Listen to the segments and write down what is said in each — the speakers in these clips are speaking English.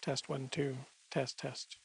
Test 1, 2. Test, test.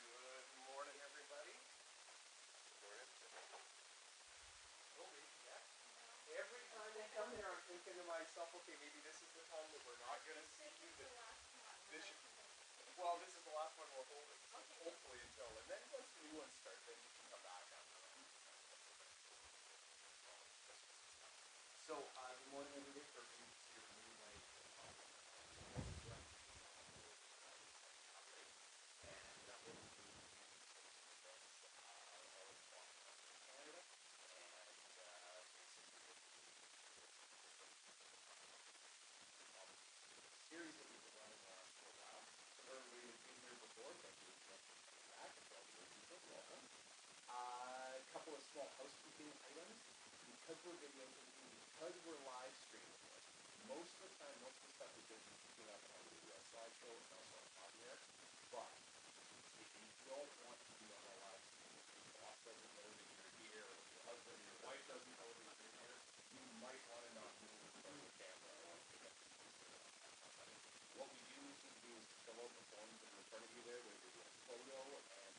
Good morning, everybody. Every time I come here, I'm thinking to myself, okay, maybe this is the time that we're not going to see you. This well, this is the last one we're holding. So hopefully until, and then once the new ones start, then you can come back after that. So, good morning, everybody. For me, here for me, my and what we do is Canada, and series that we've been running on for a while. So for everybody that's been here before, thank you so much for coming back. And for all the new people, welcome. A couple of small housekeeping items. Because we're videotaping, because we're live streaming this, most of the time, most of the stuff is going to be picking up on the slideshow and also on top here. But if you don't want to be on a live stream, if your boss doesn't know that you're here, or your husband or your wife doesn't know that you're here, you might want to not move from the camera or pick up the computer. What we usually do is fill out the forms that are in front of you there. There's a photo and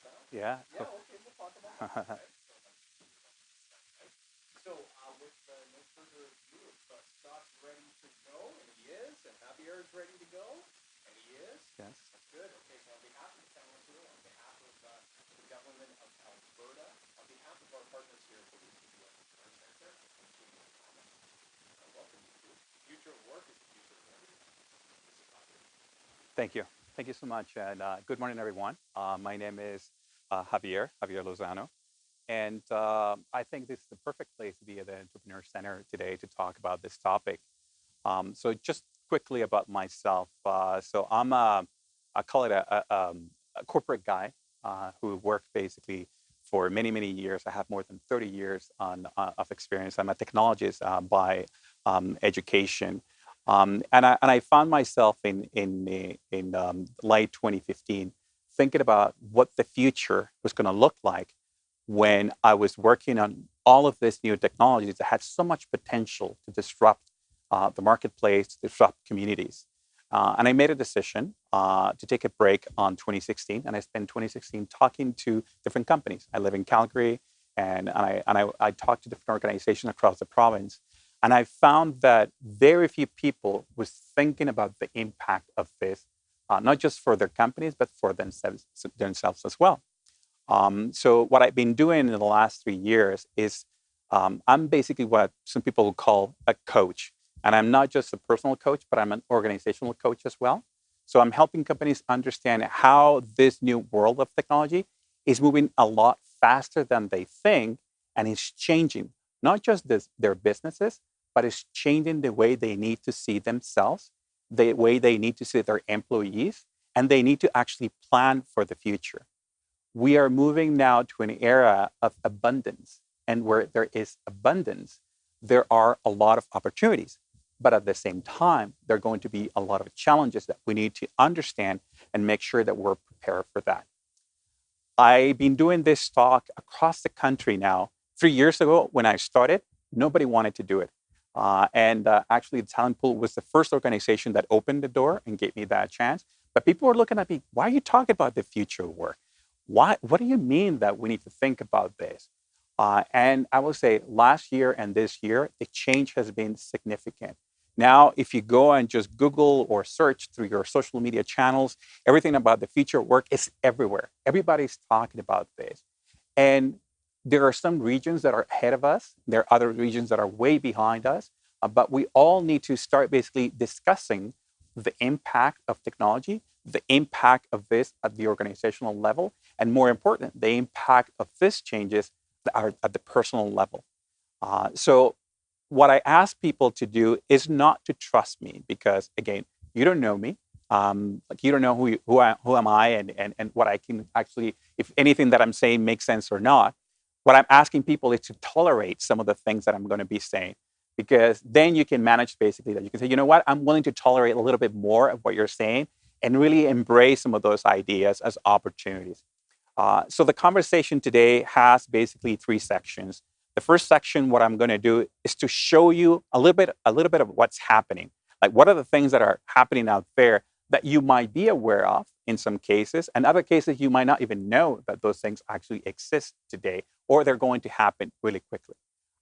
huh? Yeah. Yeah, okay, we'll talk about that. Okay. So, with no further ado, if Scott's ready to go, and he is, and Javier is ready to go, and he is, Yes. that's good. Okay, so on behalf of the council, on behalf of the government of Alberta, on behalf of our partners here at the Entrepreneur Center, welcome you to the future of work is the future of everything. This is Javier. Thank you. Thank you so much. And good morning, everyone. My name is Javier Lozano. And I think this is the perfect place to be at the Entrepreneur Center today to talk about this topic. So just quickly about myself. So I call it a corporate guy who worked basically for many, many years. I have more than 30 years of experience. I'm a technologist by education. And I found myself in late 2015 thinking about what the future was going to look like when I was working on all of these new technologies that had so much potential to disrupt the marketplace, to disrupt communities. And I made a decision to take a break on 2016, and I spent 2016 talking to different companies. I live in Calgary, and I talked to different organizations across the province, and I found that very few people was thinking about the impact of this, not just for their companies, but for themselves as well. So what I've been doing in the last 3 years is I'm basically what some people would call a coach. And I'm not just a personal coach, but I'm an organizational coach as well. So I'm helping companies understand how this new world of technology is moving a lot faster than they think and is changing not just their businesses, but it's changing the way they need to see themselves, the way they need to see their employees, and they need to actually plan for the future. We are moving now to an era of abundance. And where there is abundance, there are a lot of opportunities. But at the same time, there are going to be a lot of challenges that we need to understand and make sure that we're prepared for that. I've been doing this talk across the country now. 3 years ago, when I started, nobody wanted to do it. And actually, the Talent Pool was the first organization that opened the door and gave me that chance. But people were looking at me, why are you talking about the future of work? Why, what do you mean that we need to think about this? And I will say last year and this year, the change has been significant. Now, if you go and just Google or search through your social media channels, everything about the future of work is everywhere. Everybody's talking about this. And there are some regions that are ahead of us. There are other regions that are way behind us. But we all need to start basically discussing the impact of technology, the impact of this at the organizational level, and more important, the impact of these changes that are at the personal level. So what I ask people to do is not to trust me because, again, you don't know me. Like you don't know who am I, and what I can actually, if anything that I'm saying makes sense or not. What I'm asking people is to tolerate some of the things that I'm going to be saying, because then you can manage basically that. You can say, you know what, I'm willing to tolerate a little bit more of what you're saying, and really embrace some of those ideas as opportunities. So the conversation today has basically three sections. The first section, what I'm going to do is to show you a little bit of what's happening. Like what are the things that are happening out there that you might be aware of in some cases, and other cases you might not even know that those things actually exist today, or they're going to happen really quickly.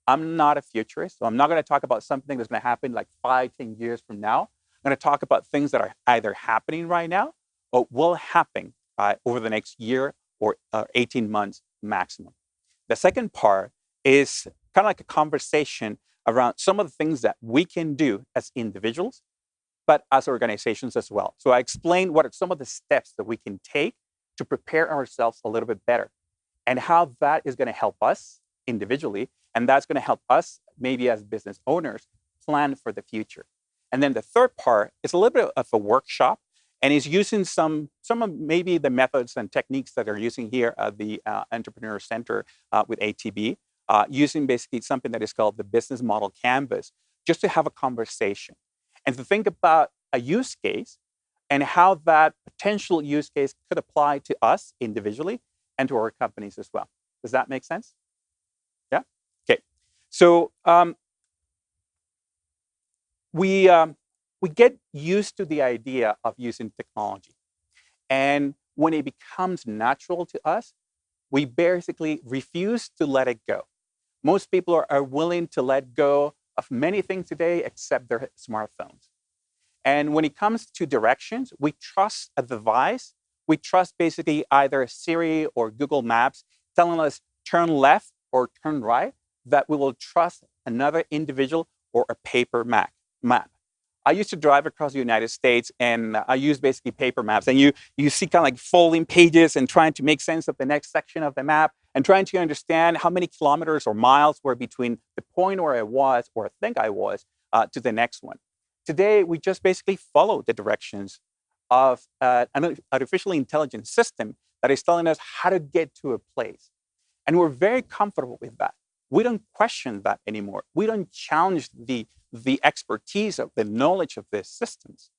I'm not a futurist, so I'm not going to talk about something that's going to happen like 5, 10 years from now. I'm going to talk about things that are either happening right now or will happen over the next year or 18 months maximum. The second part is kind of like a conversation around some of the things that we can do as individuals, but as organizations as well. So I explain what are some of the steps that we can take to prepare ourselves a little bit better and how that is going to help us individually. And that's going to help us, maybe as business owners, plan for the future. And then the third part is a little bit of a workshop and is using some of maybe the methods and techniques that are using here at the Entrepreneur Center with ATB, using basically something that is called the business model canvas, just to have a conversation and to think about a use case and how that potential use case could apply to us individually and to our companies as well. Does that make sense? Yeah. Okay. So we get used to the idea of using technology, and when it becomes natural to us, we basically refuse to let it go. Most people are willing to let go of many things today except their smartphones. And when it comes to directions, we trust a device. We trust basically either Siri or Google Maps telling us turn left or turn right, that we will trust another individual or a paper map. I used to drive across the United States, and I use basically paper maps. And you see kind of like folding pages and trying to make sense of the next section of the map and trying to understand how many kilometers or miles were between the point where I was, or I think I was, to the next one. Today, we just basically follow the directions of an artificial intelligence system that is telling us how to get to a place. And we're very comfortable with that. We don't question that anymore. We don't challenge the expertise of the knowledge of these systems.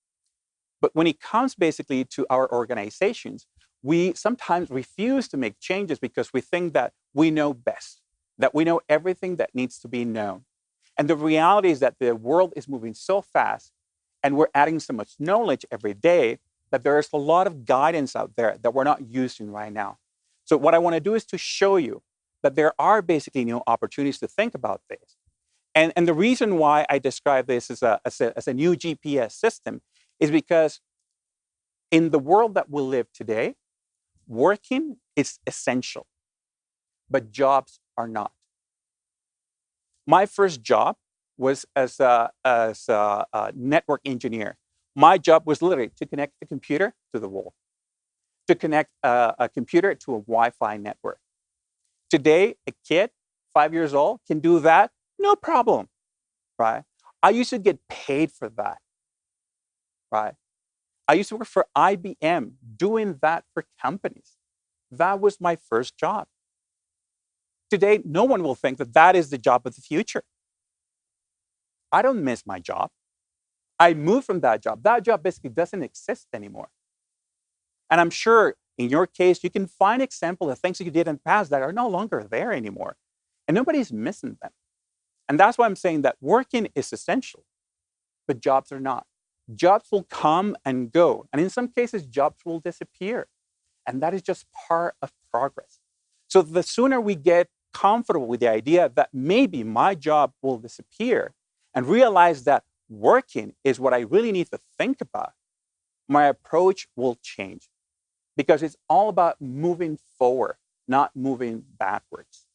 But when it comes basically to our organizations, we sometimes refuse to make changes because we think that we know best, that we know everything that needs to be known. And the reality is that the world is moving so fast and we're adding so much knowledge every day that there's a lot of guidance out there that we're not using right now. So what I want to do is to show you that there are basically new opportunities to think about this. And the reason why I describe this as a new GPS system is because in the world that we live today, working is essential, but jobs are not. My first job was as a network engineer. My job was literally to connect the computer to the wall, to connect a computer to a Wi-Fi network. Today, a kid, 5 years old, can do that, no problem, right? I used to get paid for that, right? I used to work for IBM doing that for companies. That was my first job. Today, no one will think that that is the job of the future. I don't miss my job. I moved from that job. That job basically doesn't exist anymore. And I'm sure in your case, you can find examples of things that you did in the past that are no longer there anymore. And nobody's missing them. And that's why I'm saying that working is essential, but jobs are not. Jobs will come and go. And in some cases, jobs will disappear. And that is just part of progress. So the sooner we get comfortable with the idea that maybe my job will disappear and realize that working is what I really need to think about, my approach will change. Because it's all about moving forward, not moving backwards.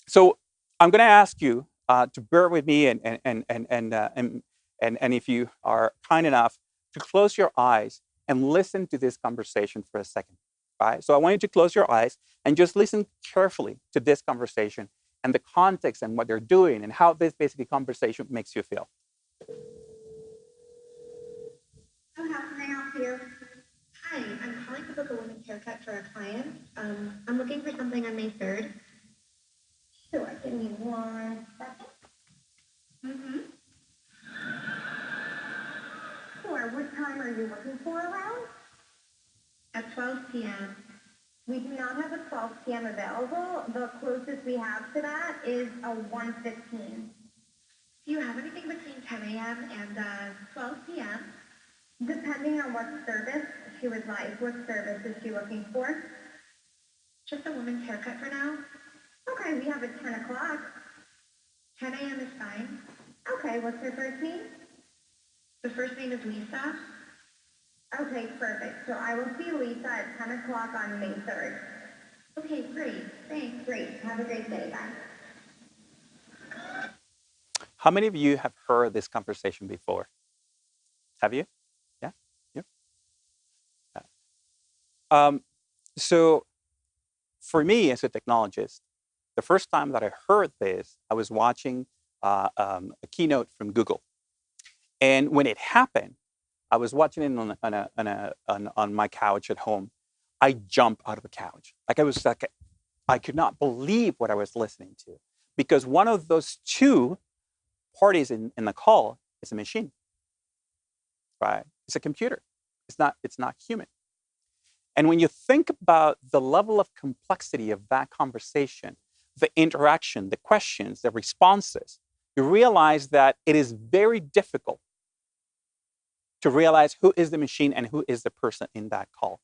So I'm going to ask you to bear with me, and if you are kind enough to close your eyes and listen to this conversation for a second. Right? So I want you to close your eyes and just listen carefully to this conversation and the context and what they're doing and how this basically conversation makes you feel. So how can I help you? Hi, I'm calling to book a women's haircut for a client. I'm looking for something on May 3rd. Sure, give me 1 second. Sure, what time are you looking for around? At 12 p.m. We do not have a 12 p.m. available. The closest we have to that is a 1:15. Do you have anything between 10 a.m. and 12 p.m.? Depending on what service she would like. What service is she looking for? Just a woman's haircut for now. Okay, we have at 10 o'clock. 10 a.m. is fine. Okay, what's her first name? The first name is Lisa. Okay, perfect. So I will see Lisa at 10 o'clock on May 3rd. Okay, great. Thanks, great. Have a great day. Bye. How many of you have heard this conversation before? Have you? Yeah? So for me as a technologist, the first time that I heard this, I was watching a keynote from Google. And when it happened, I was watching it on my couch at home. I jumped out of the couch. I could not believe what I was listening to, because one of those two parties in the call is a machine, right? It's a computer. It's not human. And when you think about the level of complexity of that conversation, the interaction, the questions, the responses, you realize that it is very difficult to realize who is the machine and who is the person in that call.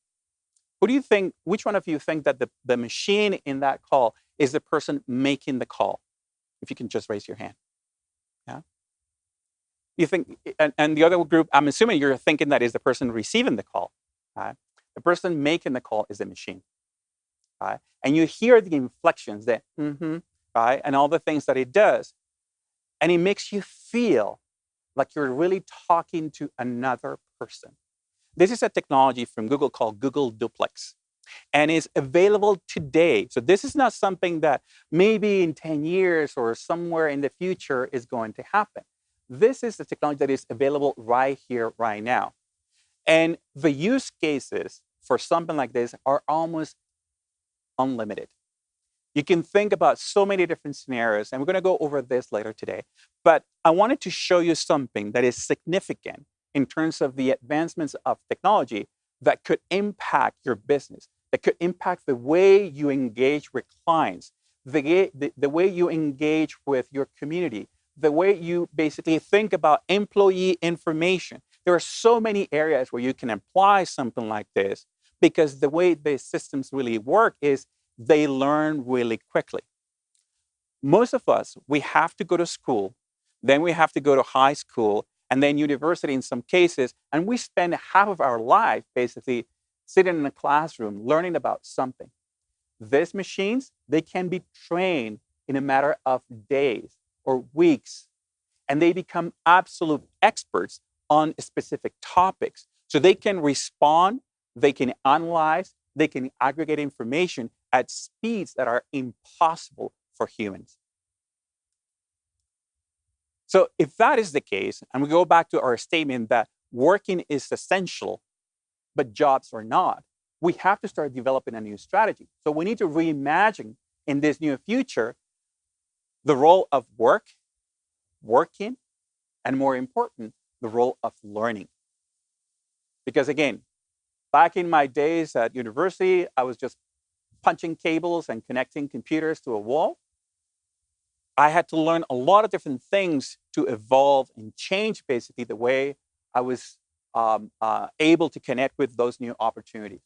Who do you think, which one of you think that the machine in that call is the person making the call? If you can just raise your hand. Yeah. You think, and the other group, I'm assuming you're thinking that is the person receiving the call. Right? The person making the call is the machine. Right? And you hear the inflections that, right, and all the things that it does. And it makes you feel like you're really talking to another person. This is a technology from Google called Google Duplex, and is available today. So this is not something that maybe in 10 years or somewhere in the future is going to happen. This is the technology that is available right here, right now. And the use cases for something like this are almost unlimited. You can think about so many different scenarios, and we're going to go over this later today. But I wanted to show you something that is significant in terms of the advancements of technology that could impact your business, that could impact the way you engage with clients, the way you engage with your community, the way you basically think about employee information. There are so many areas where you can apply something like this, because the way the systems really work is they learn really quickly. Most of us, we have to go to school, then we have to go to high school, and then university in some cases, and we spend half of our life basically sitting in a classroom learning about something. These machines, they can be trained in a matter of days or weeks, and they become absolute experts on specific topics. So they can respond, they can analyze, they can aggregate information at speeds that are impossible for humans. So if that is the case, and we go back to our statement that working is essential, but jobs are not, we have to start developing a new strategy. So we need to reimagine in this new future the role of work, working, and more important, the role of learning. Because again, back in my days at university, I was just punching cables and connecting computers to a wall. I had to learn a lot of different things to evolve and change basically the way I was able to connect with those new opportunities.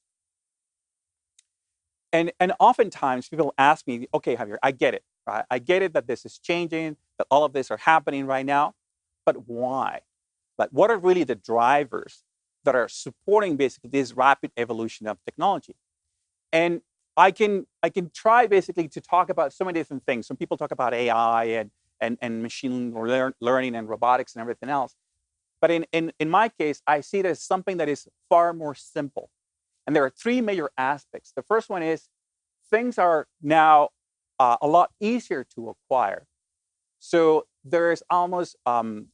And oftentimes people ask me, okay, Javier, I get it, right? I get it that this is changing, that all of this are happening right now, but why? Like, what are really the drivers that are supporting basically this rapid evolution of technology? And I can try basically to talk about so many different things. Some people talk about AI and machine learning and robotics and everything else. But in my case, I see it as something that is far more simple. And there are three major aspects. The first one is things are now a lot easier to acquire. So there is almost an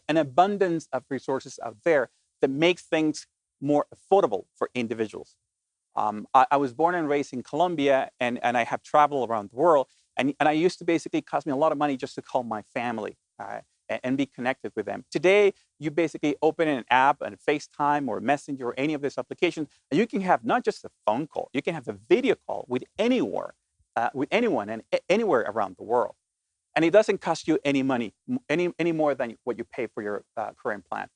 abundance of resources out there that makes things more affordable for individuals. I was born and raised in Colombia, and I have traveled around the world. And I used to basically cost me a lot of money just to call my family and be connected with them. Today, you basically open an app and FaceTime or Messenger or any of these applications, and you can have not just a phone call, you can have a video call with anyone and anywhere around the world. And it doesn't cost you any money, any more than what you pay for your current plan.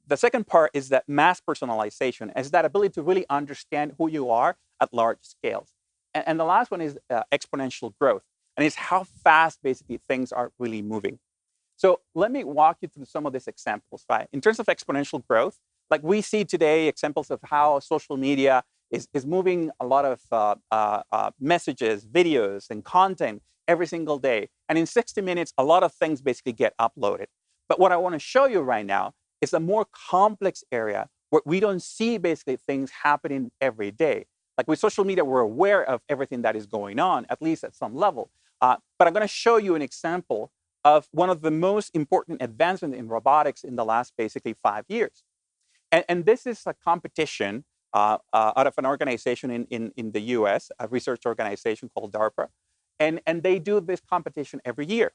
The second part is that mass personalization, is that ability to really understand who you are at large scales. And the last one is exponential growth, and it's how fast basically things are really moving. So let me walk you through some of these examples, right? In terms of exponential growth, like we see today examples of how social media is moving a lot of messages, videos, and content every single day. And in 60 minutes, a lot of things basically get uploaded. But what I want to show you right now is a more complex area where we don't see basically things happening every day. Like with social media, we're aware of everything that is going on, at least at some level. But I'm going to show you an example of one of the most important advancements in robotics in the last basically 5 years. And this is a competition out of an organization in the US, a research organization called DARPA. And they do this competition every year.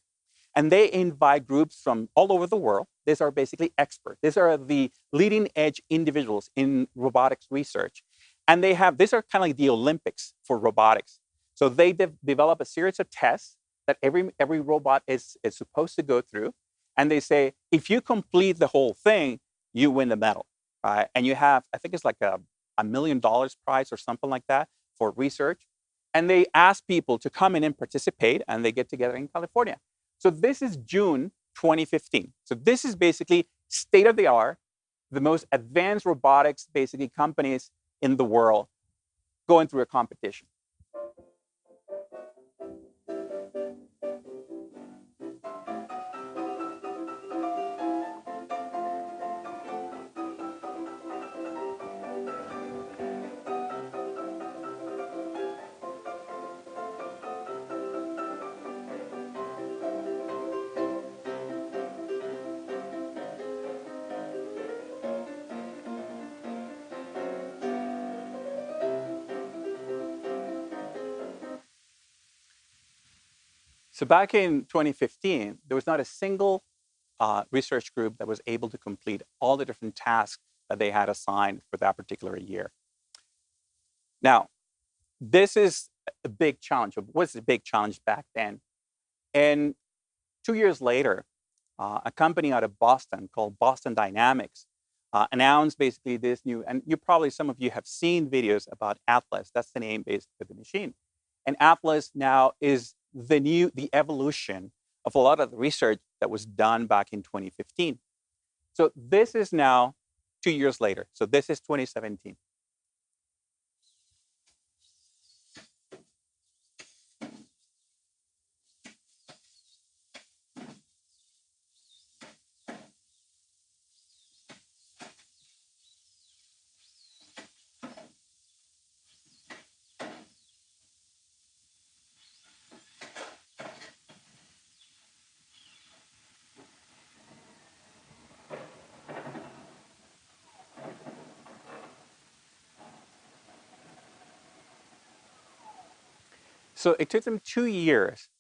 And they invite groups from all over the world. These are basically experts. These are the leading edge individuals in robotics research. And these are kind of like the Olympics for robotics. So they develop a series of tests that every robot is supposed to go through. And they say, if you complete the whole thing, you win the medal, right? And you have, I think it's like a $1 million prize or something like that for research. And they ask people to come in and participate, and they get together in California. So this is June 2015. So this is basically state of the art, the most advanced robotics, basically companies in the world going through a competition. So back in 2015, there was not a single research group that was able to complete all the different tasks that they had assigned for that particular year. Now, this is a big challenge. It was a big challenge back then. And 2 years later, a company out of Boston called Boston Dynamics announced basically this new, and some of you have seen videos about Atlas. That's the name based for the machine. And Atlas now is the evolution of a lot of the research that was done back in 2015. So this is now 2 years later. So this is 2017. So it took them 2 years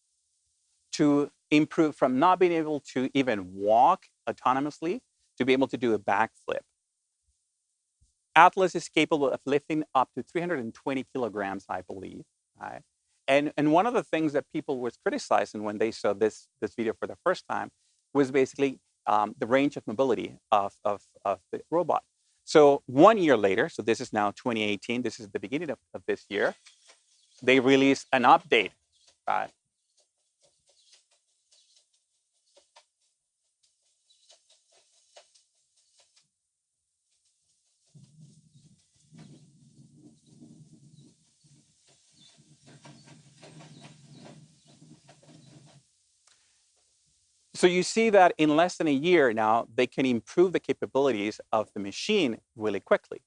to improve from not being able to even walk autonomously to be able to do a backflip. Atlas is capable of lifting up to 320 kilograms, I believe. Right? And one of the things that people was criticizing when they saw this video for the first time was basically the range of mobility of the robot. So 1 year later, so this is now 2018, this is the beginning of this year, they released an update. Right? So you see that in less than a year now, they can improve the capabilities of the machine really quickly.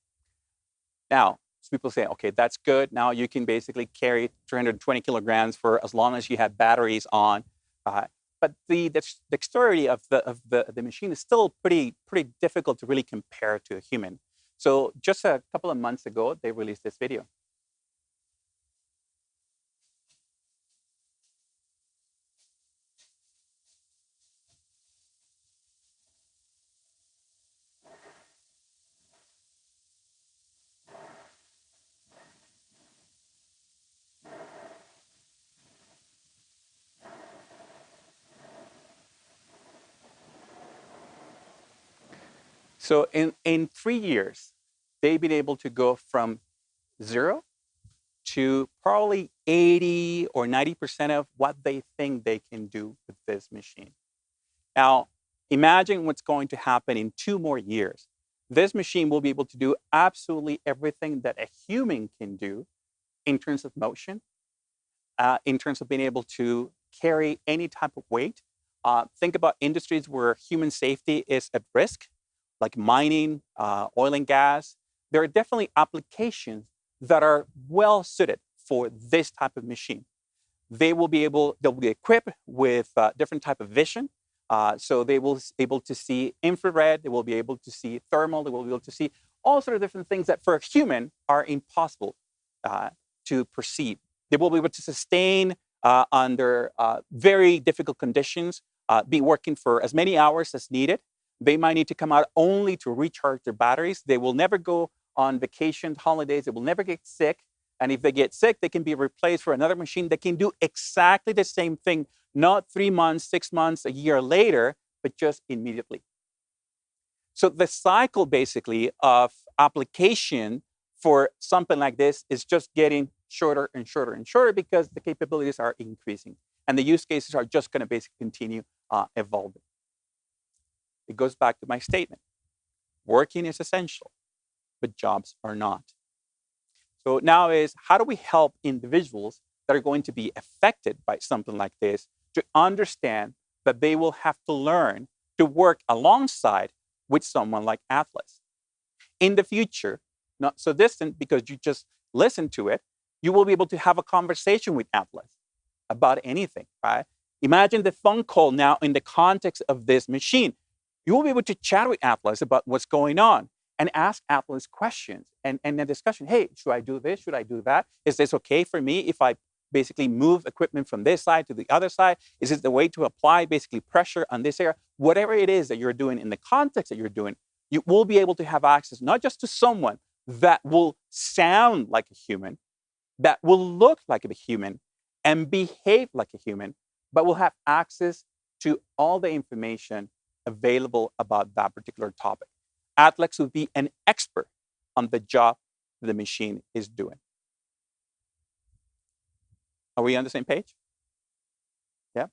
Now, so people say, okay, that's good. Now you can basically carry 320 kilograms for as long as you have batteries on. But the dexterity of the machine is still pretty difficult to really compare to a human. So just a couple of months ago, they released this video. So in 3 years, they've been able to go from 0 to probably 80 or 90% of what they think they can do with this machine. Now, imagine what's going to happen in 2 more years. This machine will be able to do absolutely everything that a human can do in terms of motion, in terms of being able to carry any type of weight. Think about industries where human safety is at risk, like mining, oil and gas. There are definitely applications that are well suited for this type of machine. They'll be equipped with different type of vision. So they will be able to see infrared, they will be able to see thermal, they will be able to see all sorts of different things that for a human are impossible to perceive. They will be able to sustain under very difficult conditions, be working for as many hours as needed. They might need to come out only to recharge their batteries. They will never go on vacation, holidays. They will never get sick. And if they get sick, they can be replaced for another machine that can do exactly the same thing, not 3 months, 6 months, a year later, but just immediately. So the cycle basically of application for something like this is just getting shorter and shorter and shorter because the capabilities are increasing and the use cases are just going to basically continue evolving. It goes back to my statement. Working is essential, but jobs are not. So now is how do we help individuals that are going to be affected by something like this to understand that they will have to learn to work alongside with someone like Atlas. In the future, not so distant because you just listen to it, you will be able to have a conversation with Atlas about anything, right? Imagine the phone call now in the context of this machine. You will be able to chat with Atlas about what's going on and ask Atlas questions and a discussion. Hey, should I do this? Should I do that? Is this okay for me if I basically move equipment from this side to the other side? Is it the way to apply basically pressure on this area? Whatever it is that you're doing in the context that you're doing, you will be able to have access not just to someone that will sound like a human, that will look like a human and behave like a human, but will have access to all the information available about that particular topic. Atlas will be an expert on the job the machine is doing. Are we on the same page? Yeah.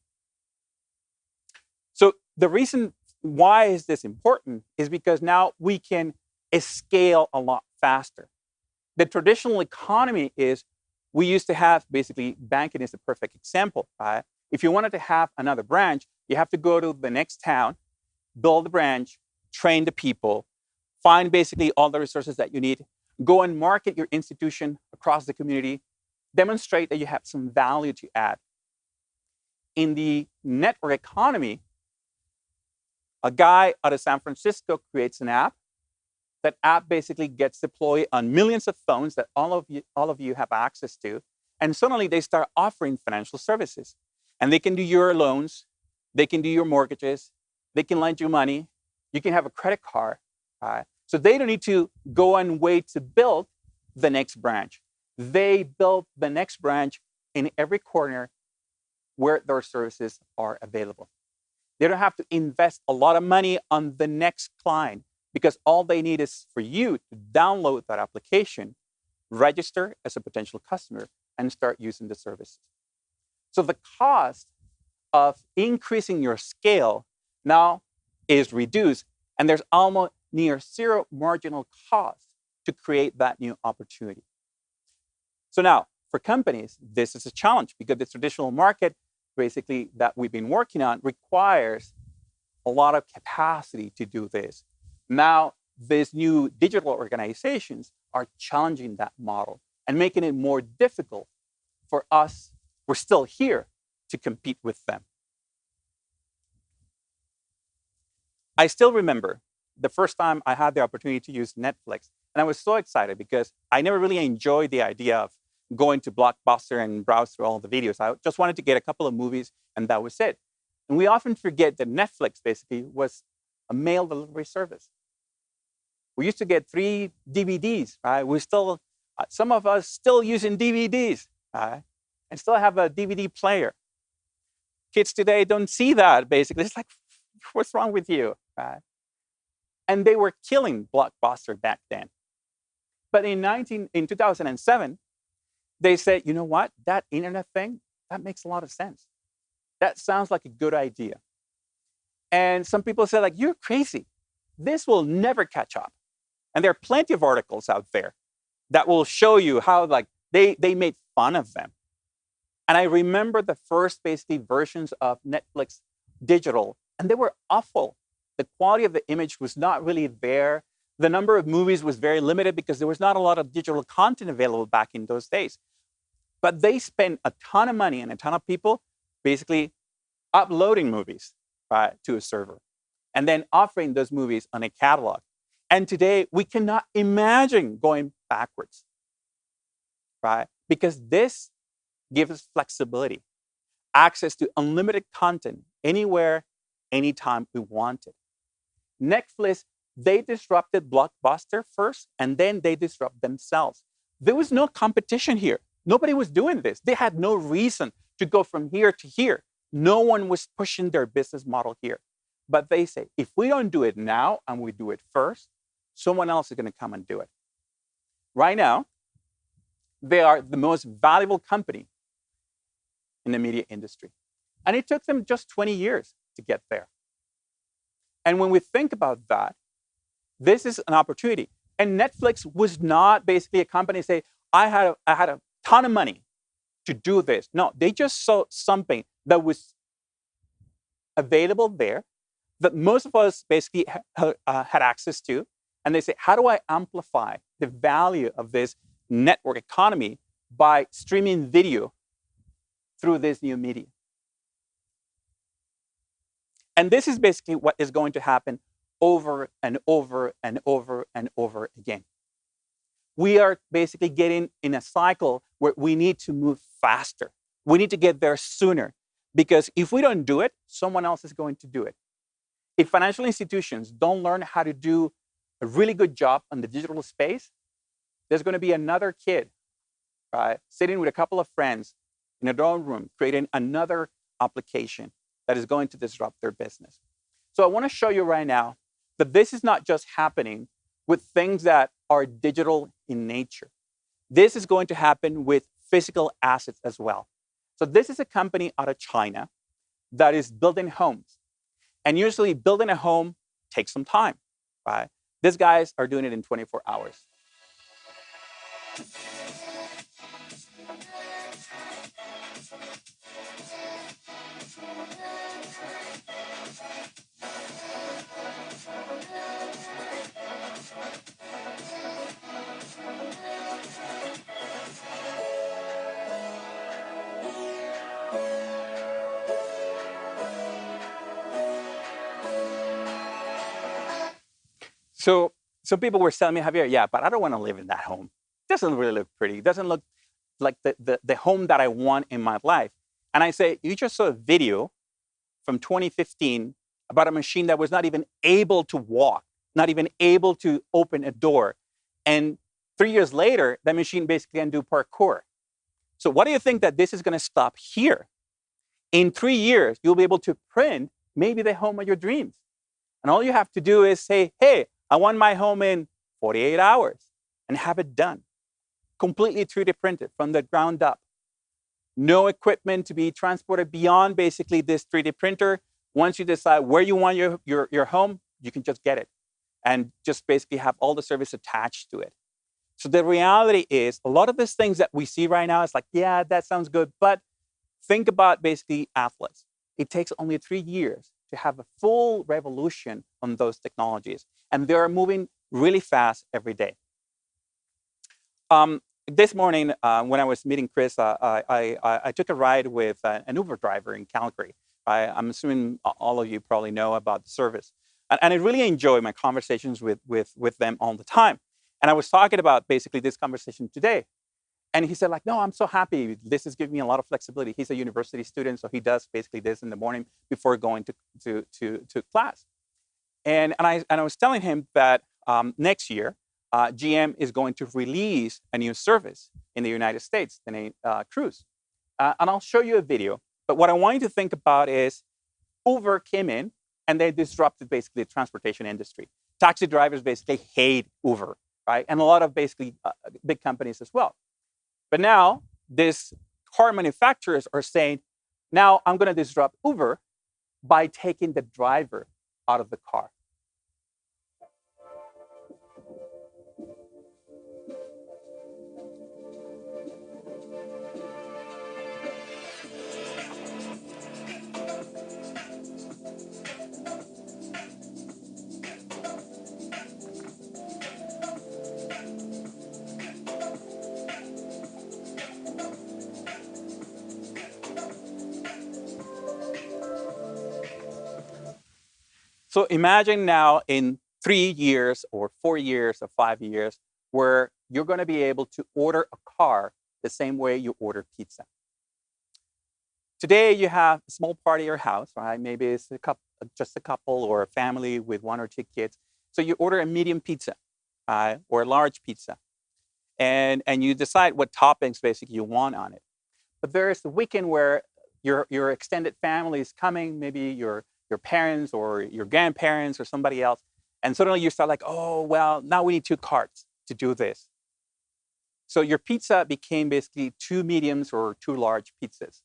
So the reason why is this important is because now we can scale a lot faster. The traditional economy is we used to have basically banking is the perfect example, right? If you wanted to have another branch, you have to go to the next town, build the branch, train the people, find basically all the resources that you need, go and market your institution across the community, demonstrate that you have some value to add. In the network economy, a guy out of San Francisco creates an app. That app basically gets deployed on millions of phones that all of you have access to. And suddenly they start offering financial services. And they can do your loans, they can do your mortgages, they can lend you money, you can have a credit card. Right? So they don't need to go and wait to build the next branch. They build the next branch in every corner where their services are available. They don't have to invest a lot of money on the next client because all they need is for you to download that application, register as a potential customer, and start using the services. So the cost of increasing your scale now is reduced, and there's almost near zero marginal cost to create that new opportunity. So now, for companies, this is a challenge because the traditional market basically that we've been working on requires a lot of capacity to do this. Now, these new digital organizations are challenging that model and making it more difficult for us, we're still here, to compete with them. I still remember the first time I had the opportunity to use Netflix, and I was so excited because I never really enjoyed the idea of going to Blockbuster and browse through all the videos. I just wanted to get a couple of movies, and that was it. And we often forget that Netflix basically was a mail delivery service. We used to get 3 DVDs, right? We still, some of us still using DVDs, right? And still have a DVD player. Kids today don't see that, basically. It's like, what's wrong with you, right? And they were killing Blockbuster back then. But in 2007, they said, you know what? That internet thing, that makes a lot of sense. That sounds like a good idea. And some people said, like, you're crazy. This will never catch up. And there are plenty of articles out there that will show you how like they made fun of them. And I remember the first basically versions of Netflix digital, and they were awful. The quality of the image was not really there. The number of movies was very limited because there was not a lot of digital content available back in those days. But they spent a ton of money and a ton of people basically uploading movies, right, to a server and then offering those movies on a catalog. And today, we cannot imagine going backwards, right? Because this gives us flexibility, access to unlimited content anywhere, anytime we want it. Netflix, they disrupted Blockbuster first, and then they disrupt themselves. There was no competition here. Nobody was doing this. They had no reason to go from here to here. No one was pushing their business model here. But they say, if we don't do it now and we do it first, someone else is going to come and do it. Right now, they are the most valuable company in the media industry. And it took them just 20 years to get there. And when we think about that, this is an opportunity. And Netflix was not basically a company say, I had a ton of money to do this. No, they just saw something that was available there that most of us basically had access to. And they say, how do I amplify the value of this network economy by streaming video through this new media? And this is basically what is going to happen over and over and over and over again. We are basically getting in a cycle where we need to move faster. We need to get there sooner, because if we don't do it, someone else is going to do it. If financial institutions don't learn how to do a really good job on the digital space, there's going to be another kid, right, sitting with a couple of friends in a dorm room, creating another application that is going to disrupt their business. So I want to show you right now that this is not just happening with things that are digital in nature. This is going to happen with physical assets as well. So this is a company out of China that is building homes. And usually building a home takes some time, right? These guys are doing it in 24 hours. So people were telling me, Javier, yeah, but I don't want to live in that home. It doesn't really look pretty. It doesn't look like the home that I want in my life. And I say, you just saw a video from 2015 about a machine that was not even able to walk, not even able to open a door. And 3 years later, that machine basically can do parkour. So what do you think that this is going to stop here? In 3 years, you'll be able to print maybe the home of your dreams. And all you have to do is say, hey, I want my home in 48 hours and have it done. Completely 3D printed from the ground up. No equipment to be transported beyond basically this 3D printer. Once you decide where you want your home, you can just get it and just basically have all the service attached to it. So the reality is a lot of these things that we see right now is like, yeah, that sounds good. But think about basically Atlas. It takes only 3 years to have a full revolution on those technologies. And they are moving really fast every day. This morning, when I was meeting Chris, I took a ride with an Uber driver in Calgary. I'm assuming all of you probably know about the service. And I really enjoy my conversations with them all the time. And I was talking about basically this conversation today. And he said, like, no, I'm so happy. This is giving me a lot of flexibility. He's a university student, so he does basically this in the morning before going to class. And I was telling him that next year, GM is going to release a new service in the United States, the name Cruise. And I'll show you a video. But what I want you to think about is Uber came in and they disrupted basically the transportation industry. Taxi drivers basically hate Uber, right? And a lot of basically big companies as well. But now these car manufacturers are saying, now I'm going to disrupt Uber by taking the driver out of the car. So imagine now in 3 years or 4 years or 5 years, where you're going to be able to order a car the same way you order pizza. Today, you have a small party at your house, right? Maybe it's just a couple or a family with 1 or 2 kids. So you order a medium pizza or a large pizza. And you decide what toppings basically you want on it. But there is the weekend where your extended family is coming. Maybe your your parents or your grandparents or somebody else. And suddenly you start like, oh, well, now we need 2 carts to do this. So your pizza became basically 2 mediums or 2 large pizzas.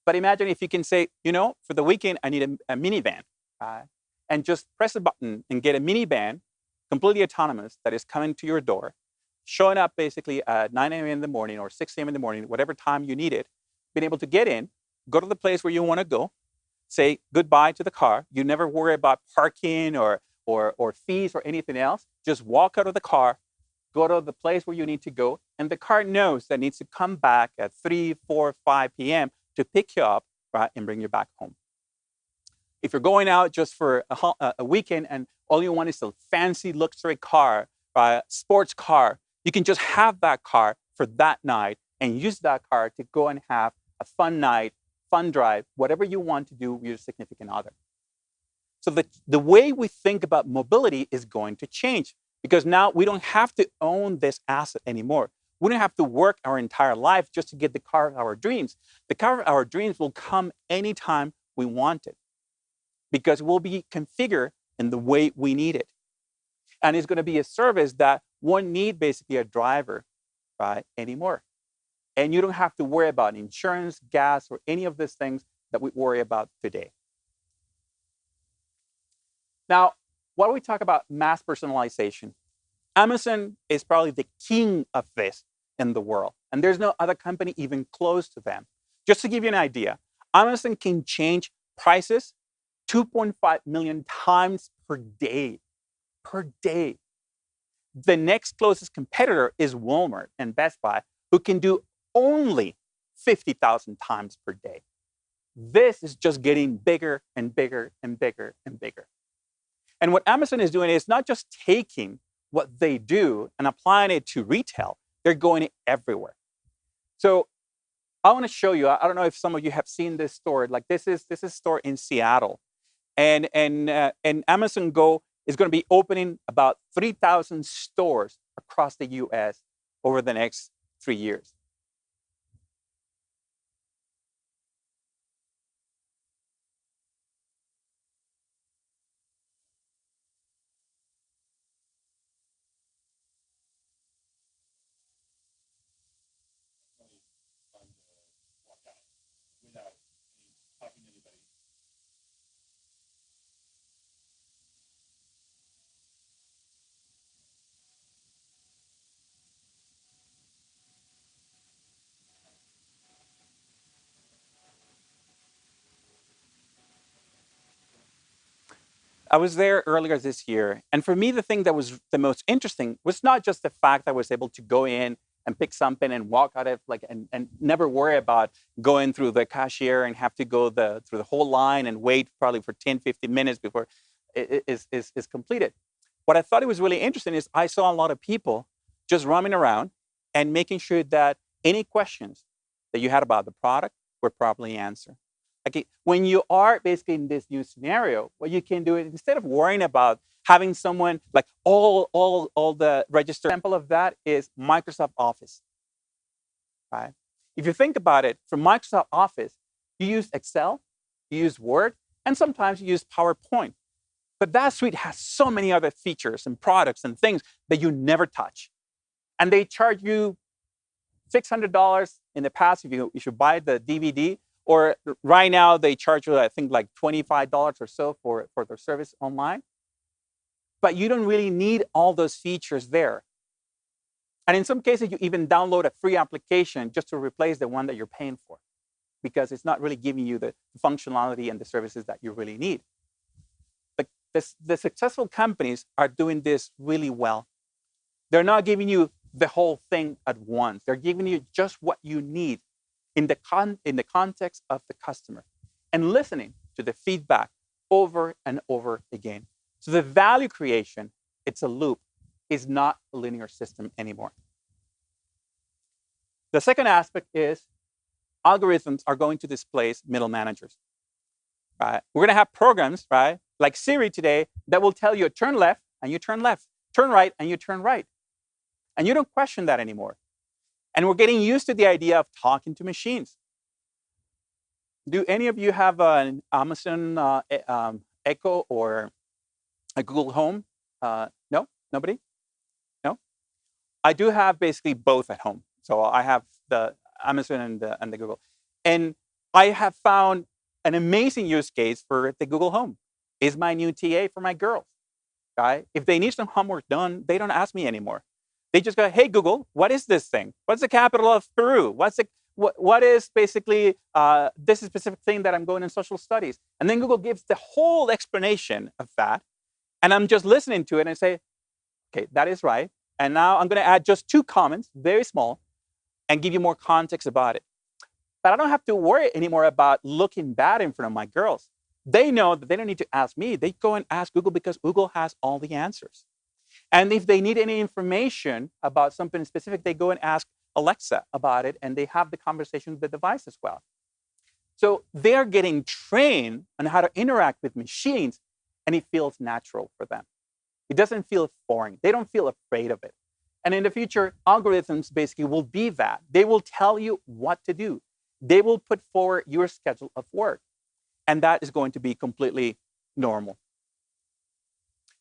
But imagine if you can say, for the weekend, I need a minivan. And just press a button and get a minivan, completely autonomous, that is coming to your door, showing up basically at 9 a.m. in the morning or 6 a.m. in the morning, whatever time you need it, being able to get in, go to the place where you want to go, say goodbye to the car. You never worry about parking or fees or anything else. Just walk out of the car, go to the place where you need to go, and the car knows that it needs to come back at 3, 4, 5 p.m. to pick you up, right, and bring you back home. If you're going out just for a weekend and all you want is a fancy luxury car, right, sports car, you can just have that car for that night and use that car to go and have a fun night, fun drive, whatever you want to do with your significant other. So the way we think about mobility is going to change, because now we don't have to own this asset anymore. We don't have to work our entire life just to get the car of our dreams. The car of our dreams will come anytime we want it, because it will be configured in the way we need it. And it's going to be a service that won't need basically a driver, right, anymore. And you don't have to worry about insurance, gas, or any of these things that we worry about today. Now, when we talk about mass personalization, Amazon is probably the king of this in the world. And there's no other company even close to them. Just to give you an idea, Amazon can change prices 2.5 million times per day. Per day. The next closest competitor is Walmart and Best Buy, who can do only 50,000 times per day. This is just getting bigger and bigger and bigger and bigger. And what Amazon is doing is not just taking what they do and applying it to retail, they're going everywhere. So I want to show you, I don't know if some of you have seen this store, like this is a store in Seattle. And Amazon Go is going to be opening about 3,000 stores across the US over the next 3 years. I was there earlier this year, and for me, the thing that was the most interesting was not just the fact that I was able to go in and pick something and walk out of and never worry about going through the cashier and have to go through the whole line and wait probably for 10, 15 minutes before it is completed. What I thought it was really interesting is I saw a lot of people just roaming around and making sure that any questions that you had about the product were properly answered. Okay, when you are basically in this new scenario, what you can do is instead of worrying about having someone like all the register, example of that is Microsoft Office. Right? If you think about it, for Microsoft Office, you use Excel, you use Word, and sometimes you use PowerPoint. But that suite has so many other features and products and things that you never touch. And they charge you $600 in the past if you buy the DVD. Or right now, they charge you, I think, like $25 or so for their service online. But you don't really need all those features there. And in some cases, you even download a free application just to replace the one that you're paying for, because it's not really giving you the functionality and the services that you really need. But the successful companies are doing this really well. They're not giving you the whole thing at once. They're giving you just what you need in the context of the customer, and listening to the feedback over and over again. So the value creation, it's a loop, is not a linear system anymore. The second aspect is algorithms are going to displace middle managers. Right? We're going to have programs, right, like Siri today, that will tell you turn left and you turn left, turn right and you turn right. And you don't question that anymore. And we're getting used to the idea of talking to machines. Do any of you have an Amazon Echo or a Google Home? No? Nobody? No? I do have basically both at home. So I have the Amazon and the Google. And I have found an amazing use case for the Google Home. Is my new TA for my girls. Right? If they need some homework done, they don't ask me anymore. They just go, hey, Google, what is this thing? What's the capital of Peru? What is basically this specific thing that I'm going in social studies? And then Google gives the whole explanation of that. And I'm just listening to it and say, okay, that is right. And now I'm going to add just 2 comments, very small, and give you more context about it. But I don't have to worry anymore about looking bad in front of my girls. They know that they don't need to ask me. They go and ask Google because Google has all the answers. And if they need any information about something specific, they go and ask Alexa about it, and they have the conversation with the device as well. So they're getting trained on how to interact with machines, and it feels natural for them. It doesn't feel foreign. They don't feel afraid of it. And in the future, algorithms basically will be that. They will tell you what to do. They will put forward your schedule of work. And that is going to be completely normal.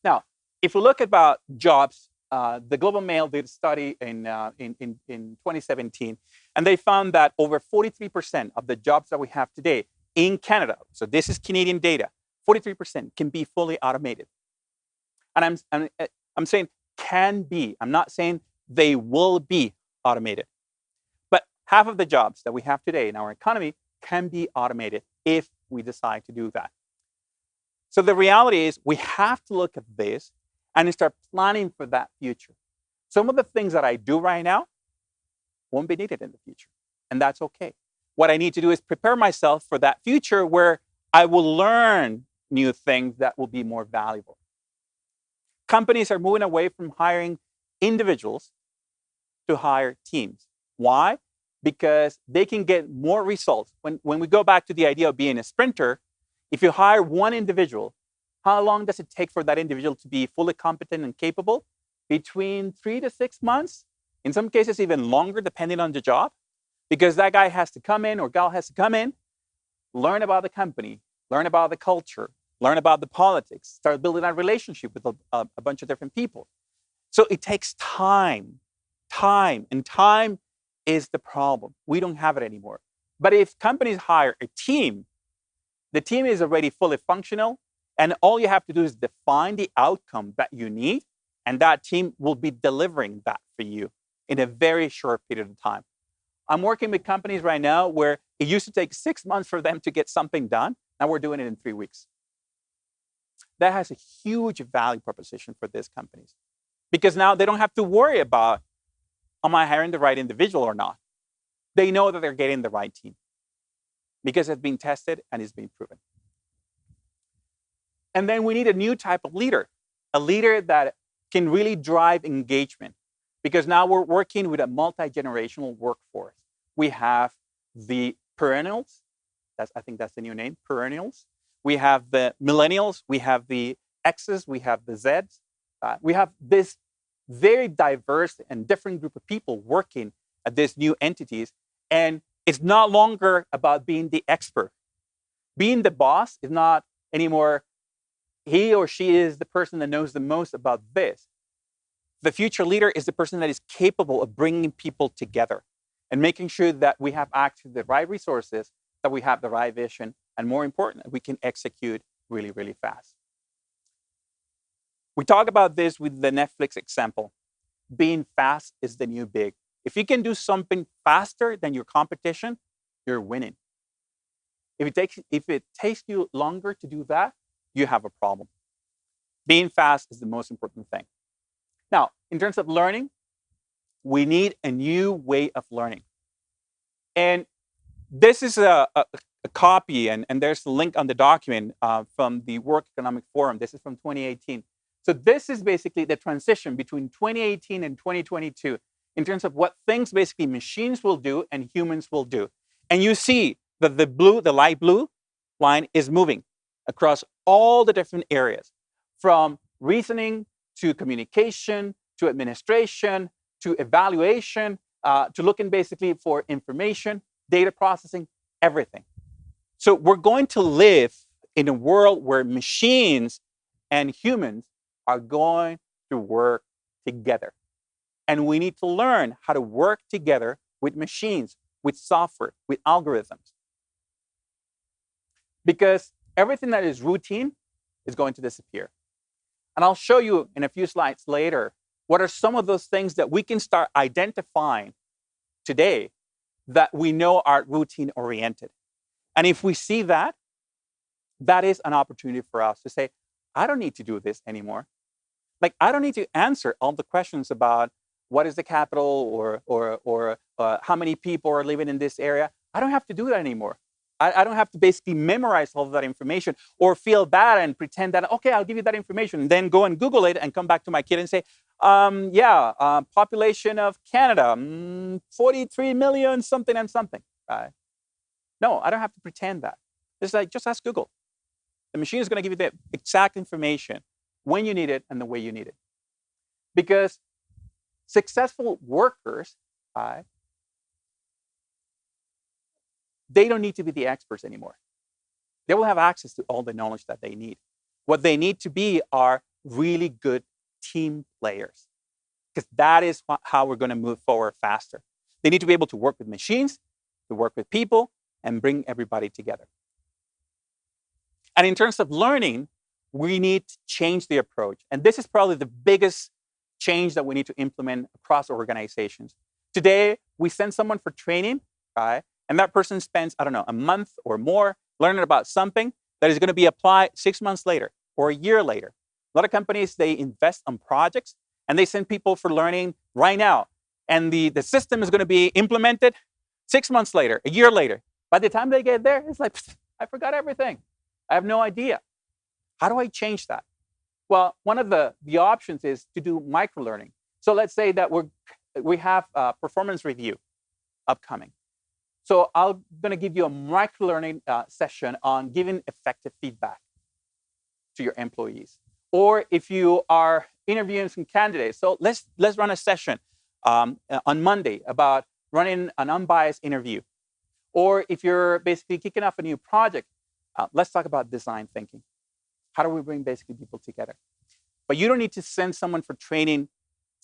Now, if we look about jobs, the Globe and Mail did a study in 2017, and they found that over 43% of the jobs that we have today in Canada, so this is Canadian data, 43% can be fully automated. And I'm saying can be. I'm not saying they will be automated. But half of the jobs that we have today in our economy can be automated if we decide to do that. So the reality is we have to look at this and start planning for that future. Some of the things that I do right now won't be needed in the future, and that's okay. What I need to do is prepare myself for that future where I will learn new things that will be more valuable. Companies are moving away from hiring individuals to hire teams. Why? Because they can get more results. When we go back to the idea of being a sprinter, if you hire one individual, how long does it take for that individual to be fully competent and capable? Between 3 to 6 months, in some cases even longer, depending on the job, because that guy has to come in or gal has to come in, learn about the company, learn about the culture, learn about the politics, start building that relationship with a bunch of different people. So it takes time, and time is the problem. We don't have it anymore. But if companies hire a team, the team is already fully functional, and all you have to do is define the outcome that you need, and that team will be delivering that for you in a very short period of time. I'm working with companies right now where it used to take 6 months for them to get something done. Now we're doing it in 3 weeks. That has a huge value proposition for these companies because now they don't have to worry about, am I hiring the right individual or not? They know that they're getting the right team because it's been tested and it's been proven. And then we need a new type of leader, a leader that can really drive engagement because now we're working with a multi-generational workforce. We have the perennials, I think that's the new name, perennials. We have the millennials, we have the X's, we have the Z's. We have this very diverse and different group of people working at these new entities. And it's not longer about being the expert. Being the boss is not anymore, he or she is the person that knows the most about this. The future leader is the person that is capable of bringing people together and making sure that we have access to the right resources, that we have the right vision, and more important, we can execute really, really fast. We talk about this with the Netflix example. Being fast is the new big. If you can do something faster than your competition, you're winning. If it takes you longer to do that, you have a problem. Being fast is the most important thing. Now, in terms of learning, we need a new way of learning. And this is a copy, and there's a link on the document from the World Economic Forum. This is from 2018. So this is basically the transition between 2018 and 2022 in terms of what things basically machines will do and humans will do. And you see that the light blue line is moving across all the different areas, from reasoning to communication, to administration, to evaluation, to looking basically for information, data processing, everything. So we're going to live in a world where machines and humans are going to work together. And we need to learn how to work together with machines, with software, with algorithms. Because everything that is routine is going to disappear. And I'll show you in a few slides later what are some of those things that we can start identifying today that we know are routine oriented. And if we see that, that is an opportunity for us to say, I don't need to do this anymore. Like, I don't need to answer all the questions about what is the capital or how many people are living in this area. I don't have to do that anymore. I don't have to basically memorize all of that information or feel bad and pretend that, okay, I'll give you that information, and then go and Google it and come back to my kid and say, population of Canada, 43 million something and something, right? No, I don't have to pretend that. It's like, just ask Google. The machine is going to give you the exact information when you need it and the way you need it. Because successful workers, they don't need to be the experts anymore. They will have access to all the knowledge that they need. What they need to be are really good team players, because that is how we're going to move forward faster. They need to be able to work with machines, to work with people, and bring everybody together. And in terms of learning, we need to change the approach. And this is probably the biggest change that we need to implement across organizations. Today, we send someone for training, right? And that person spends, I don't know, a month or more learning about something that is going to be applied 6 months later or a year later. A lot of companies, they invest on projects and they send people for learning right now. And the system is going to be implemented 6 months later, a year later. By the time they get there, it's like, I forgot everything. I have no idea. How do I change that? Well, one of the options is to do micro-learning. So let's say that we have a performance review upcoming. So I'm going to give you a micro-learning session on giving effective feedback to your employees. Or if you are interviewing some candidates, so let's run a session on Monday about running an unbiased interview. Or if you're basically kicking off a new project, let's talk about design thinking. How do we bring basically people together? But you don't need to send someone for training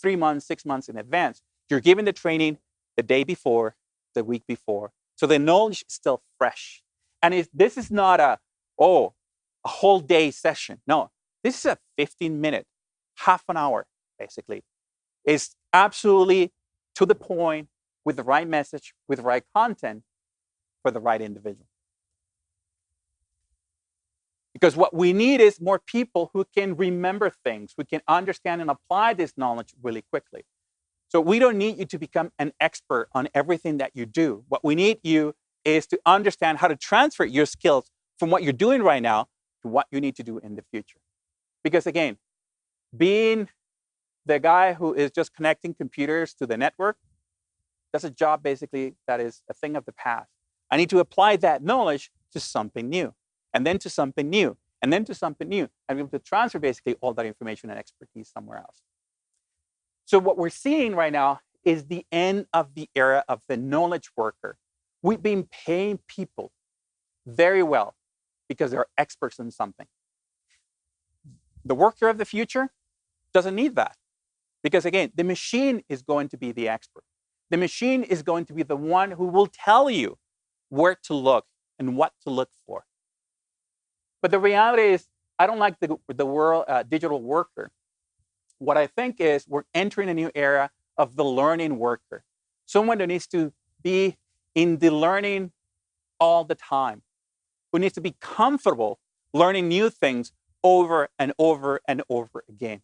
3 months, 6 months in advance. You're giving the training the day before, the week before. So the knowledge is still fresh. And this is not a whole day session. No, this is a 15-minute, half an hour, basically. It's absolutely to the point, with the right message, with the right content for the right individual. Because what we need is more people who can remember things, who can understand and apply this knowledge really quickly. So we don't need you to become an expert on everything that you do. What we need you is to understand how to transfer your skills from what you're doing right now to what you need to do in the future. Because again, being the guy who is just connecting computers to the network, that's a job basically that is a thing of the past. I need to apply that knowledge to something new, and then to something new, and then to something new, and be able to transfer basically all that information and expertise somewhere else. So what we're seeing right now is the end of the era of the knowledge worker. We've been paying people very well because they're experts in something. The worker of the future doesn't need that. Because again, the machine is going to be the expert. The machine is going to be the one who will tell you where to look and what to look for. But the reality is, I don't like the world digital worker. What I think is we're entering a new era of the learning worker. Someone that needs to be in the learning all the time, who needs to be comfortable learning new things over and over and over again.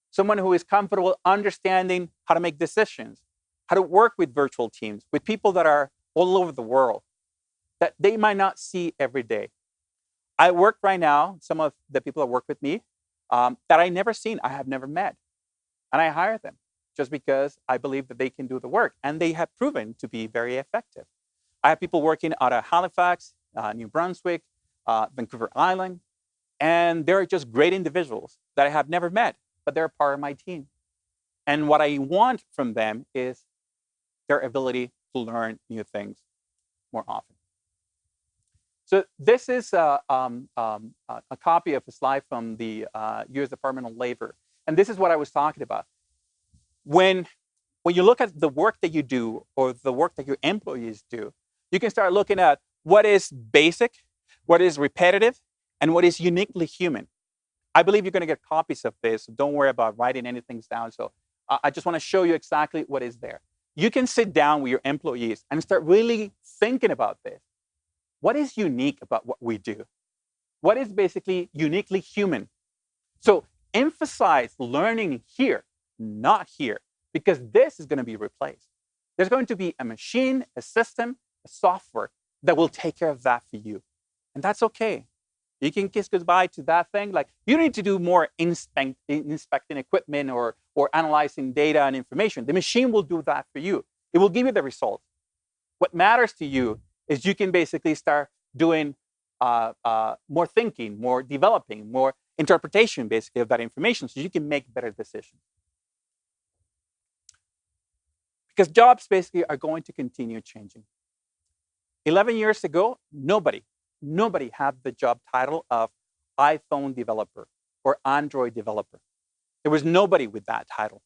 Someone who is comfortable understanding how to make decisions, how to work with virtual teams, with people that are all over the world, that they might not see every day. I work right now, some of the people that work with me, that I never seen, I have never met. And I hire them just because I believe that they can do the work. And they have proven to be very effective. I have people working out of Halifax, New Brunswick, Vancouver Island, and they're just great individuals that I have never met, but they're part of my team. And what I want from them is their ability to learn new things more often. So this is a copy of a slide from the U.S. Department of Labor. And this is what I was talking about. When you look at the work that you do or the work that your employees do, you can start looking at what is basic, what is repetitive, and what is uniquely human. I believe you're going to get copies of this. So don't worry about writing anything down. So I just want to show you exactly what is there. You can sit down with your employees and start really thinking about this. What is unique about what we do? What is basically uniquely human? So emphasize learning here, not here, because this is going to be replaced. There's going to be a machine, a system, a software that will take care of that for you. And that's okay. You can kiss goodbye to that thing. Like, you don't need to do more inspecting equipment or analyzing data and information. The machine will do that for you. It will give you the results. What matters to you is you can basically start doing more thinking, more developing, more interpretation, basically, of that information so you can make better decisions. Because jobs basically are going to continue changing. 11 years ago, nobody had the job title of iPhone developer or Android developer. There was nobody with that title.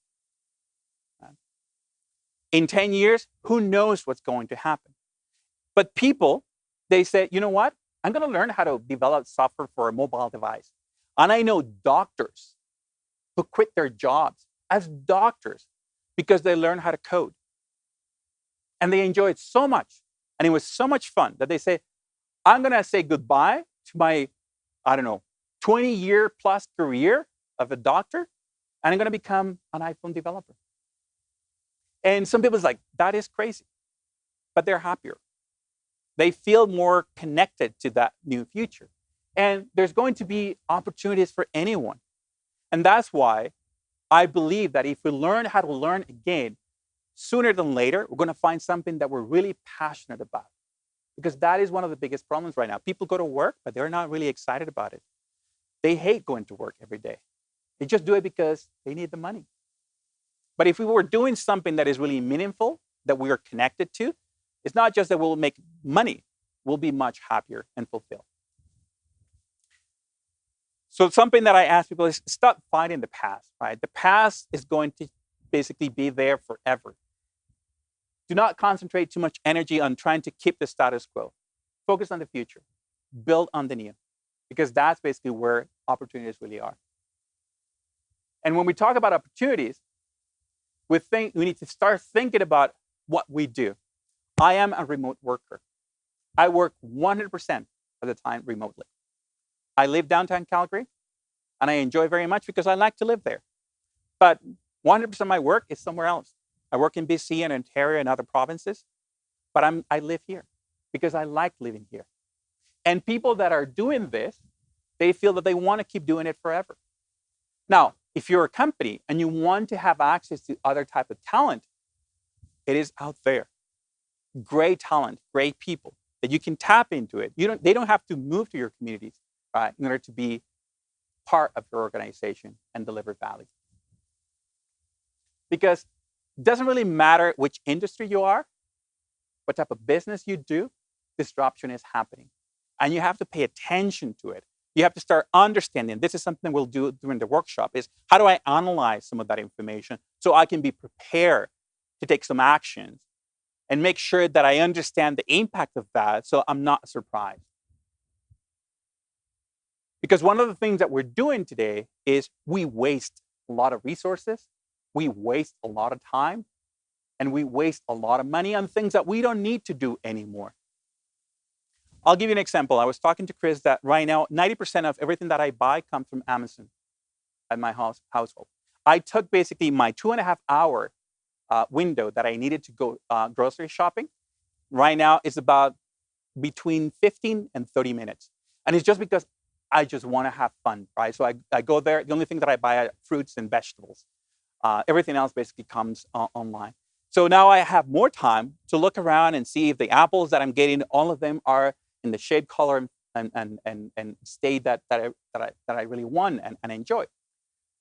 In 10 years, who knows what's going to happen? But people, they said, you know what? I'm going to learn how to develop software for a mobile device. And I know doctors who quit their jobs as doctors because they learned how to code. And they enjoy it so much. And it was so much fun that they say, I'm going to say goodbye to my, 20-year plus career of a doctor, and I'm going to become an iPhone developer. And some people's like, that is crazy. But they're happier. They feel more connected to that new future. And there's going to be opportunities for anyone. And that's why I believe that if we learn how to learn again, sooner than later, we're going to find something that we're really passionate about. Because that is one of the biggest problems right now. People go to work, but they're not really excited about it. They hate going to work every day. They just do it because they need the money. But if we were doing something that is really meaningful, that we are connected to, it's not just that we'll make money, we'll be much happier and fulfilled. So something that I ask people is stop fighting the past, right? The past is going to basically be there forever. Do not concentrate too much energy on trying to keep the status quo. Focus on the future. Build on the new, because that's basically where opportunities really are. And when we talk about opportunities, we need to start thinking about what we do. I am a remote worker. I work 100% of the time remotely. I live downtown Calgary, and I enjoy it very much because I like to live there. But 100% of my work is somewhere else. I work in BC and Ontario and other provinces, but I live here because I like living here. And people that are doing this, they feel that they want to keep doing it forever. Now, if you're a company and you want to have access to other type of talent, it is out there. Great talent, great people that you can tap into it. They don't have to move to your communities, right, in order to be part of your organization and deliver value. Because it doesn't really matter which industry you are, what type of business you do, disruption is happening. And you have to pay attention to it. You have to start understanding. This is something we'll do during the workshop, is how do I analyze some of that information so I can be prepared to take some actions and make sure that I understand the impact of that so I'm not surprised. Because one of the things that we're doing today is we waste a lot of resources, we waste a lot of time, and we waste a lot of money on things that we don't need to do anymore. I'll give you an example. I was talking to Chris that right now, 90% of everything that I buy comes from Amazon at my household. I took basically my 2.5-hour window that I needed to go grocery shopping. Right now, it's about between 15 and 30 minutes. And it's just because I just want to have fun, right? So I go there. The only thing that I buy are fruits and vegetables. Everything else basically comes online. So now I have more time to look around and see if the apples that I'm getting, all of them are in the shade, color, and state that I really want and enjoy.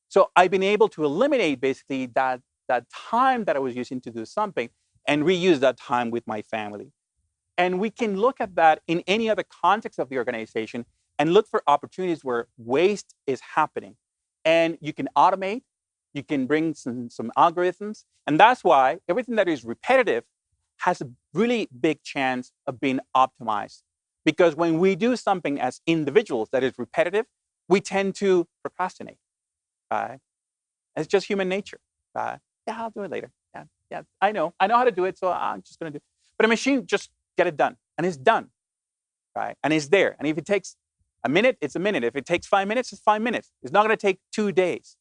So I've been able to eliminate basically that time that I was using to do something and reuse that time with my family. And we can look at that in any other context of the organization and look for opportunities where waste is happening. And you can automate, you can bring some algorithms. And that's why everything that is repetitive has a really big chance of being optimized. Because when we do something as individuals that is repetitive, we tend to procrastinate. Right? It's just human nature. Yeah, I'll do it later. Yeah, I know how to do it, so I'm just going to do it. But a machine just get it done, and it's done, right? And it's there. And if it takes a minute, it's a minute. If it takes 5 minutes, it's 5 minutes. It's not going to take 2 days.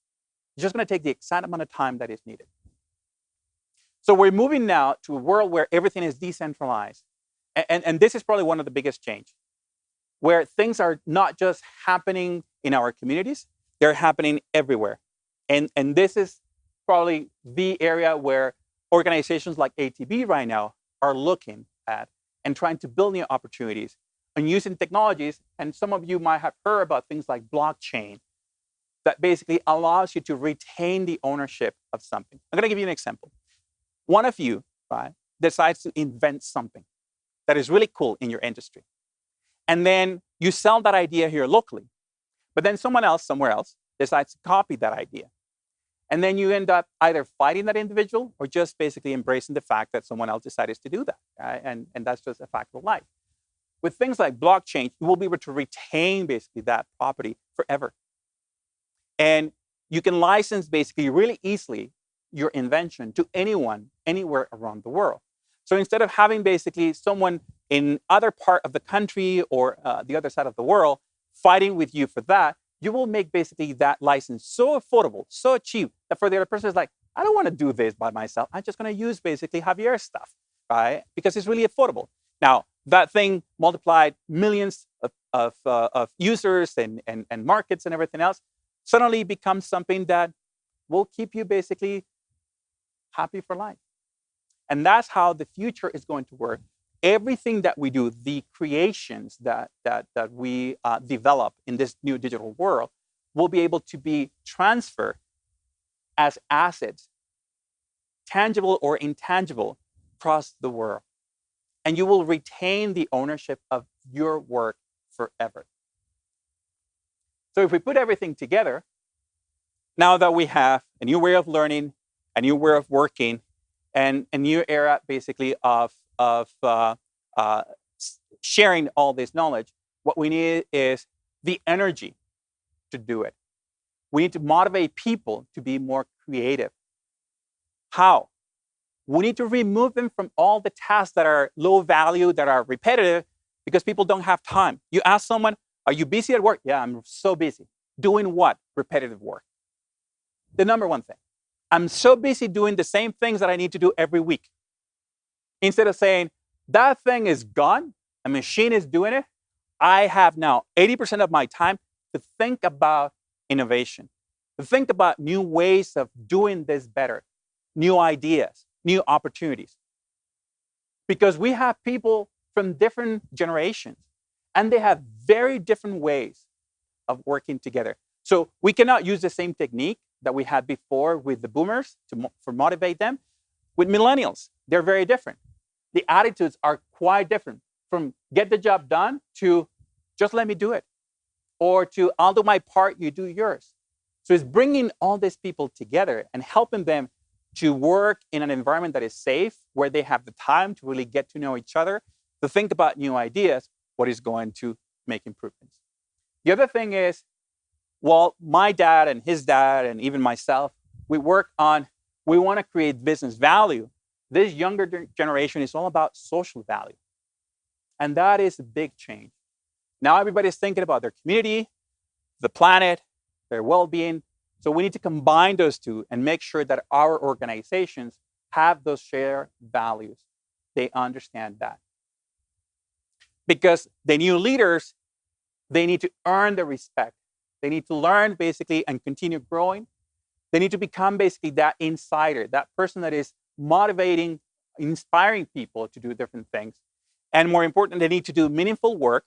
It's just going to take the exact amount of time that is needed. So we're moving now to a world where everything is decentralized. And this is probably one of the biggest change, where things are not just happening in our communities, they're happening everywhere. And this is probably the area where organizations like ATB right now are looking at and trying to build new opportunities and using technologies. And some of you might have heard about things like blockchain that basically allows you to retain the ownership of something. I'm going to give you an example. One of you, right, decides to invent something that is really cool in your industry. And then you sell that idea here locally. But then someone else, somewhere else, decides to copy that idea. And then you end up either fighting that individual or just basically embracing the fact that someone else decided to do that. Right? And that's just a fact of life. With things like blockchain, you will be able to retain basically that property forever. And you can license basically really easily your invention to anyone, anywhere around the world. So instead of having basically someone in other part of the country or the other side of the world fighting with you for that, you will make basically that license so affordable, so cheap, that for the other person is like, I don't want to do this by myself. I'm just going to use basically Javier's stuff, right? Because it's really affordable. Now, that thing multiplied millions of users and markets and everything else suddenly becomes something that will keep you basically happy for life. And that's how the future is going to work. Everything that we do, the creations that we develop in this new digital world, will be able to be transferred as assets, tangible or intangible, across the world. And you will retain the ownership of your work forever. So if we put everything together, now that we have a new way of learning, a new way of working, and a new era basically of sharing all this knowledge, what we need is the energy to do it. We need to motivate people to be more creative. How? We need to remove them from all the tasks that are low value, that are repetitive, because people don't have time. You ask someone, are you busy at work? Yeah, I'm so busy. Doing what? Repetitive work. The number one thing. I'm so busy doing the same things that I need to do every week. Instead of saying, that thing is gone, a machine is doing it, I have now 80% of my time to think about innovation, to think about new ways of doing this better, new ideas, new opportunities. Because we have people from different generations, and they have very different ways of working together. So we cannot use the same technique that we had before with the boomers for motivate them. With millennials, they're very different. The attitudes are quite different, from get the job done to just let me do it, or to I'll do my part, you do yours. So it's bringing all these people together and helping them to work in an environment that is safe, where they have the time to really get to know each other, to think about new ideas, what is going to make improvements. The other thing is, well, my dad and his dad and even myself, we want to create business value. This younger generation is all about social value. And that is a big change. Now everybody's thinking about their community, the planet, their well-being. So we need to combine those two and make sure that our organizations have those shared values. They understand that. Because the new leaders, they need to earn the respect. They need to learn basically and continue growing. They need to become basically that insider, that person that is motivating, inspiring people to do different things. And more important, they need to do meaningful work,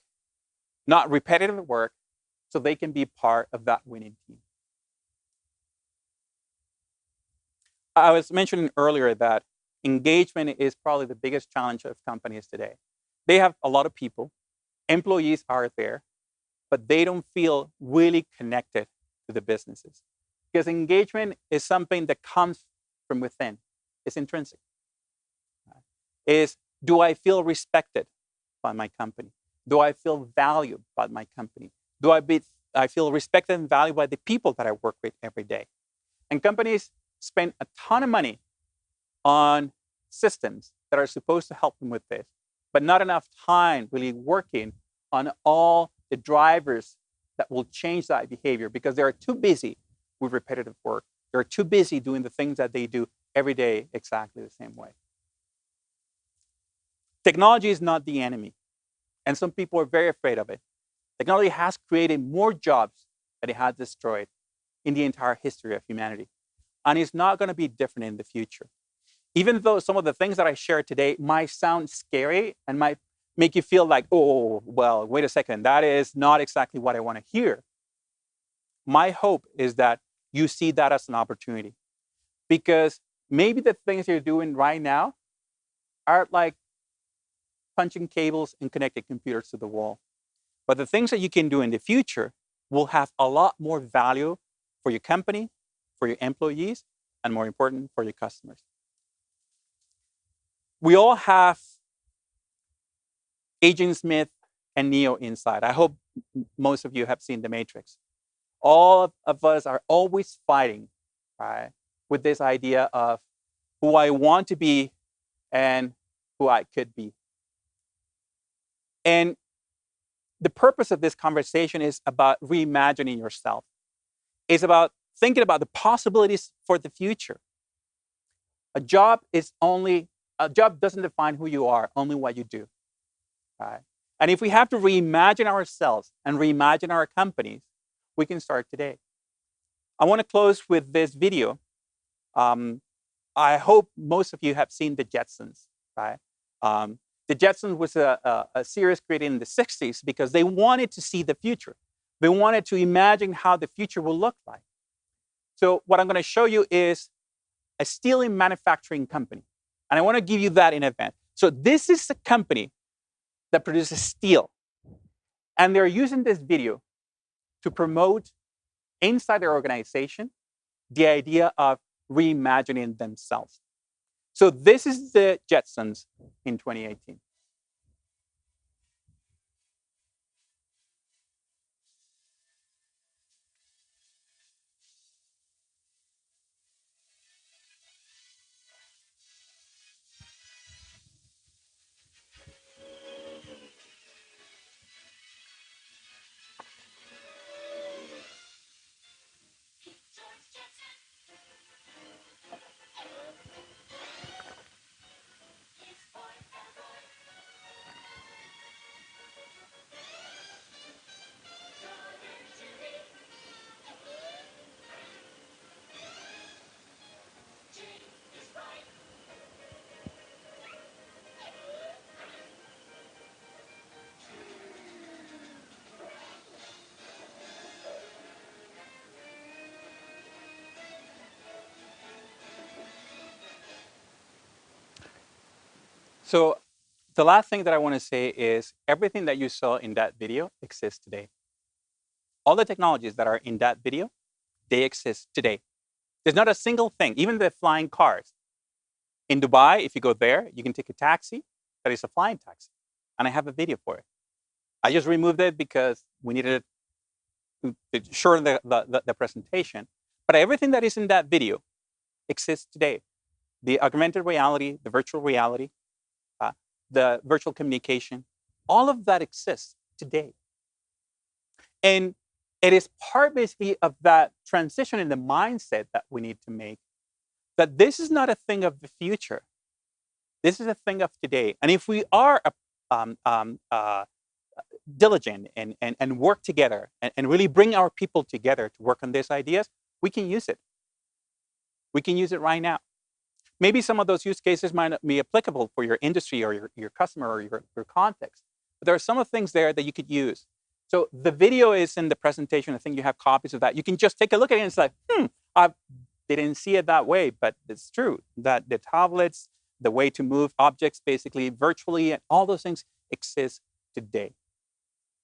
not repetitive work, so they can be part of that winning team. I was mentioning earlier that engagement is probably the biggest challenge of companies today. They have a lot of people. Employees are there, but they don't feel really connected to the businesses. Because engagement is something that comes from within. It's intrinsic. Is, do I feel respected by my company? Do I feel valued by my company? Do I feel respected and valued by the people that I work with every day? And companies spend a ton of money on systems that are supposed to help them with this, but not enough time really working on all the drivers that will change that behavior because they are too busy with repetitive work. They're too busy doing the things that they do every day exactly the same way. Technology is not the enemy, and some people are very afraid of it. Technology has created more jobs than it has destroyed in the entire history of humanity, and it's not going to be different in the future. Even though some of the things that I shared today might sound scary and might make you feel like, oh, well, wait a second, that is not exactly what I want to hear. My hope is that you see that as an opportunity, because maybe the things you're doing right now are like punching cables and connecting computers to the wall. But the things that you can do in the future will have a lot more value for your company, for your employees, and more important, for your customers. We all have Agent Smith and Neo inside. I hope most of you have seen The Matrix. All of us are always fighting, right, with this idea of who I want to be and who I could be. And the purpose of this conversation is about reimagining yourself. It's about thinking about the possibilities for the future. A job doesn't define who you are, only what you do. Right? And if we have to reimagine ourselves and reimagine our companies, we can start today. I want to close with this video. I hope most of you have seen The Jetsons, right? The Jetsons was a series created in the 60s because they wanted to see the future. They wanted to imagine how the future will look like. So what I'm going to show you is a steel manufacturing company. And I want to give you that in advance. So this is a company that produces steel. And they're using this video to promote inside their organization the idea of reimagining themselves. So this is the Jetsons in 2018. So the last thing that I want to say is everything that you saw in that video exists today. All the technologies that are in that video, they exist today. There's not a single thing, even the flying cars. In Dubai, if you go there, you can take a taxi that is a flying taxi. And I have a video for it. I just removed it because we needed to shorten the presentation. But everything that is in that video exists today. The augmented reality, the virtual reality, the virtual communication, all of that exists today. And it is part basically of that transition in the mindset that we need to make, that this is not a thing of the future. This is a thing of today. And if we are diligent and work together and really bring our people together to work on these ideas, we can use it. We can use it right now. Maybe some of those use cases might not be applicable for your industry or your customer or your context. But there are some of the things there that you could use. So the video is in the presentation. I think you have copies of that. You can just take a look at it and it's like, I didn't see it that way, but it's true that the tablets, the way to move objects basically virtually and all those things exist today.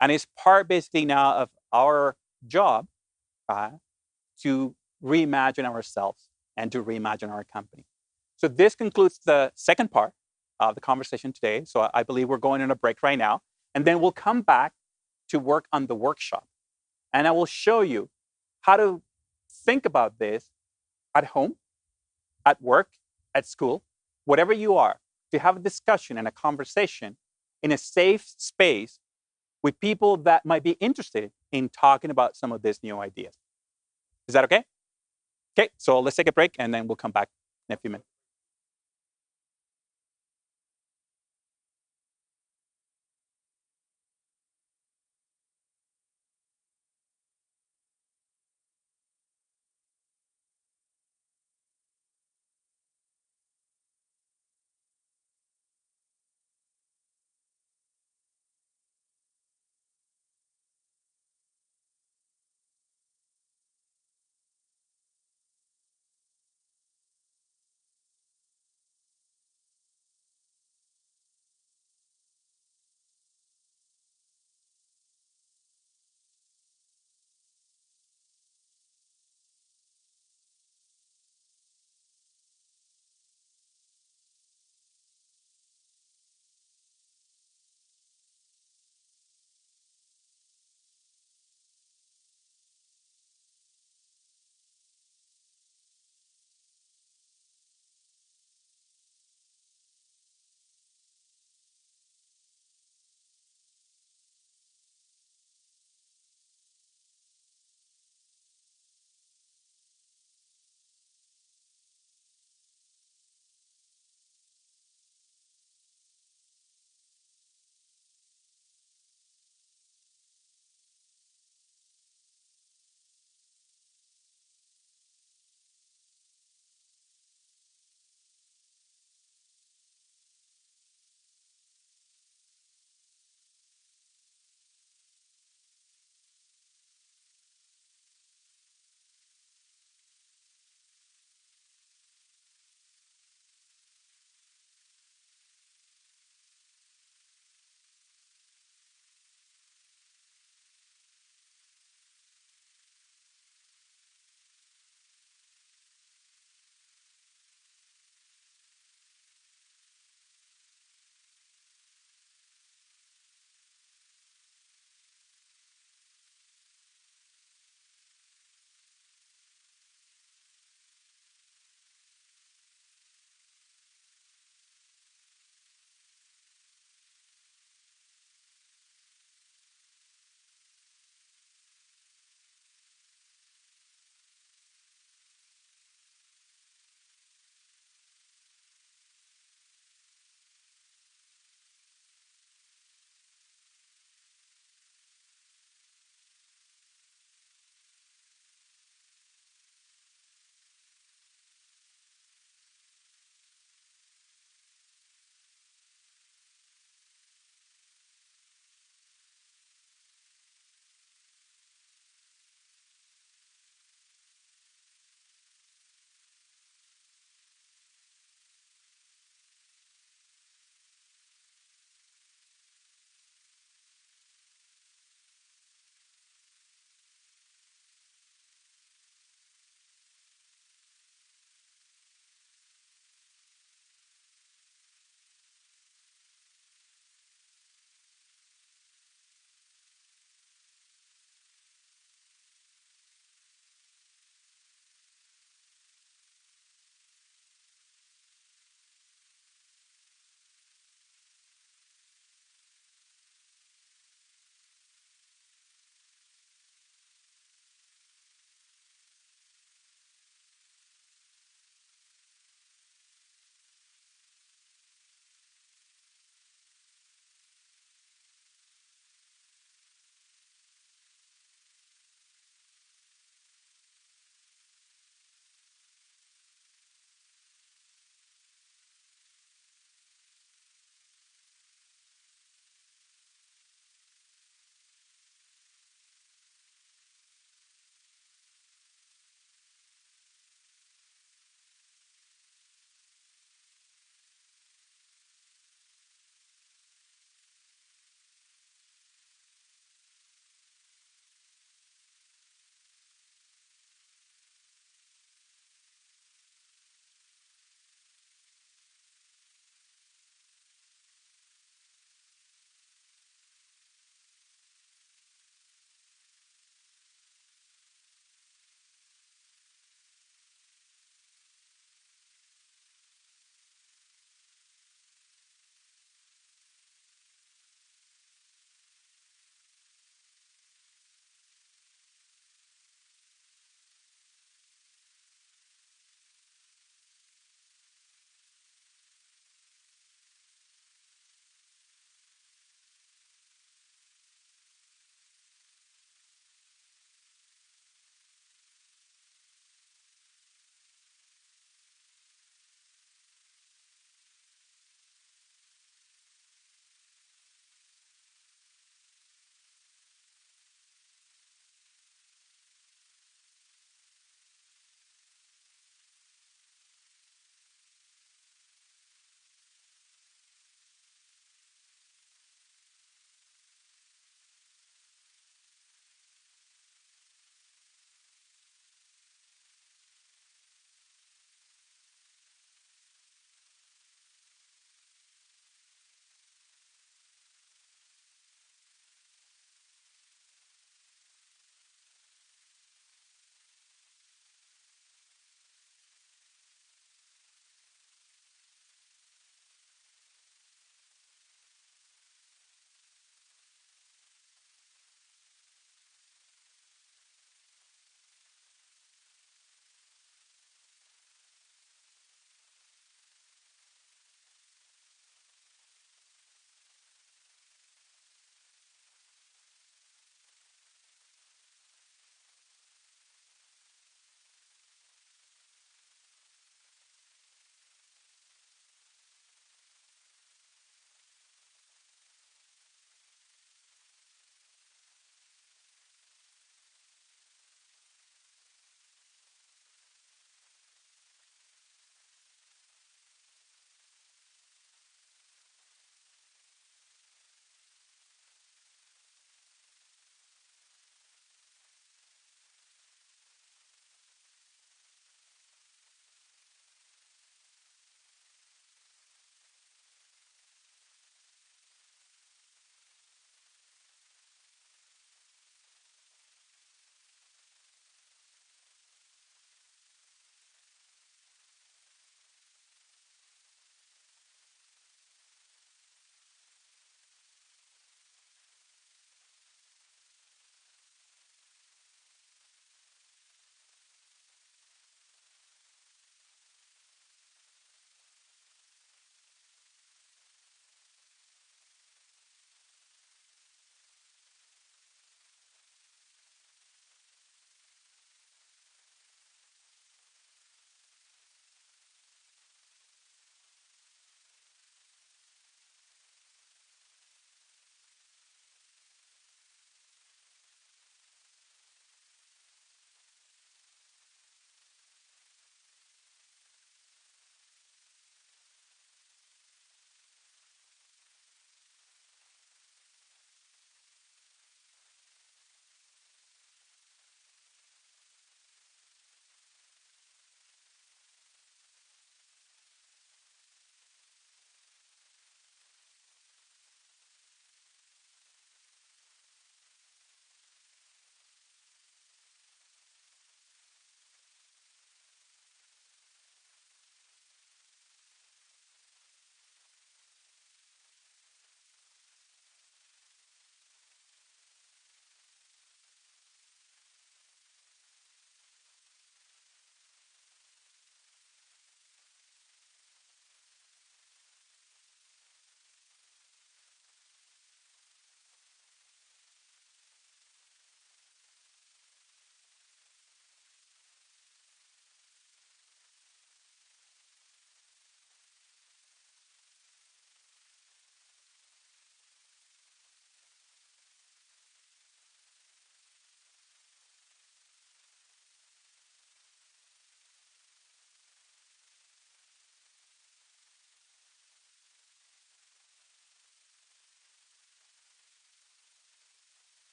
And it's part basically now of our job to reimagine ourselves and to reimagine our company. So this concludes the second part of the conversation today. So I believe we're going on a break right now. And then we'll come back to work on the workshop. And I will show you how to think about this at home, at work, at school, whatever you are, to have a discussion and a conversation in a safe space with people that might be interested in talking about some of these new ideas. Is that okay? Okay, so let's take a break and then we'll come back in a few minutes.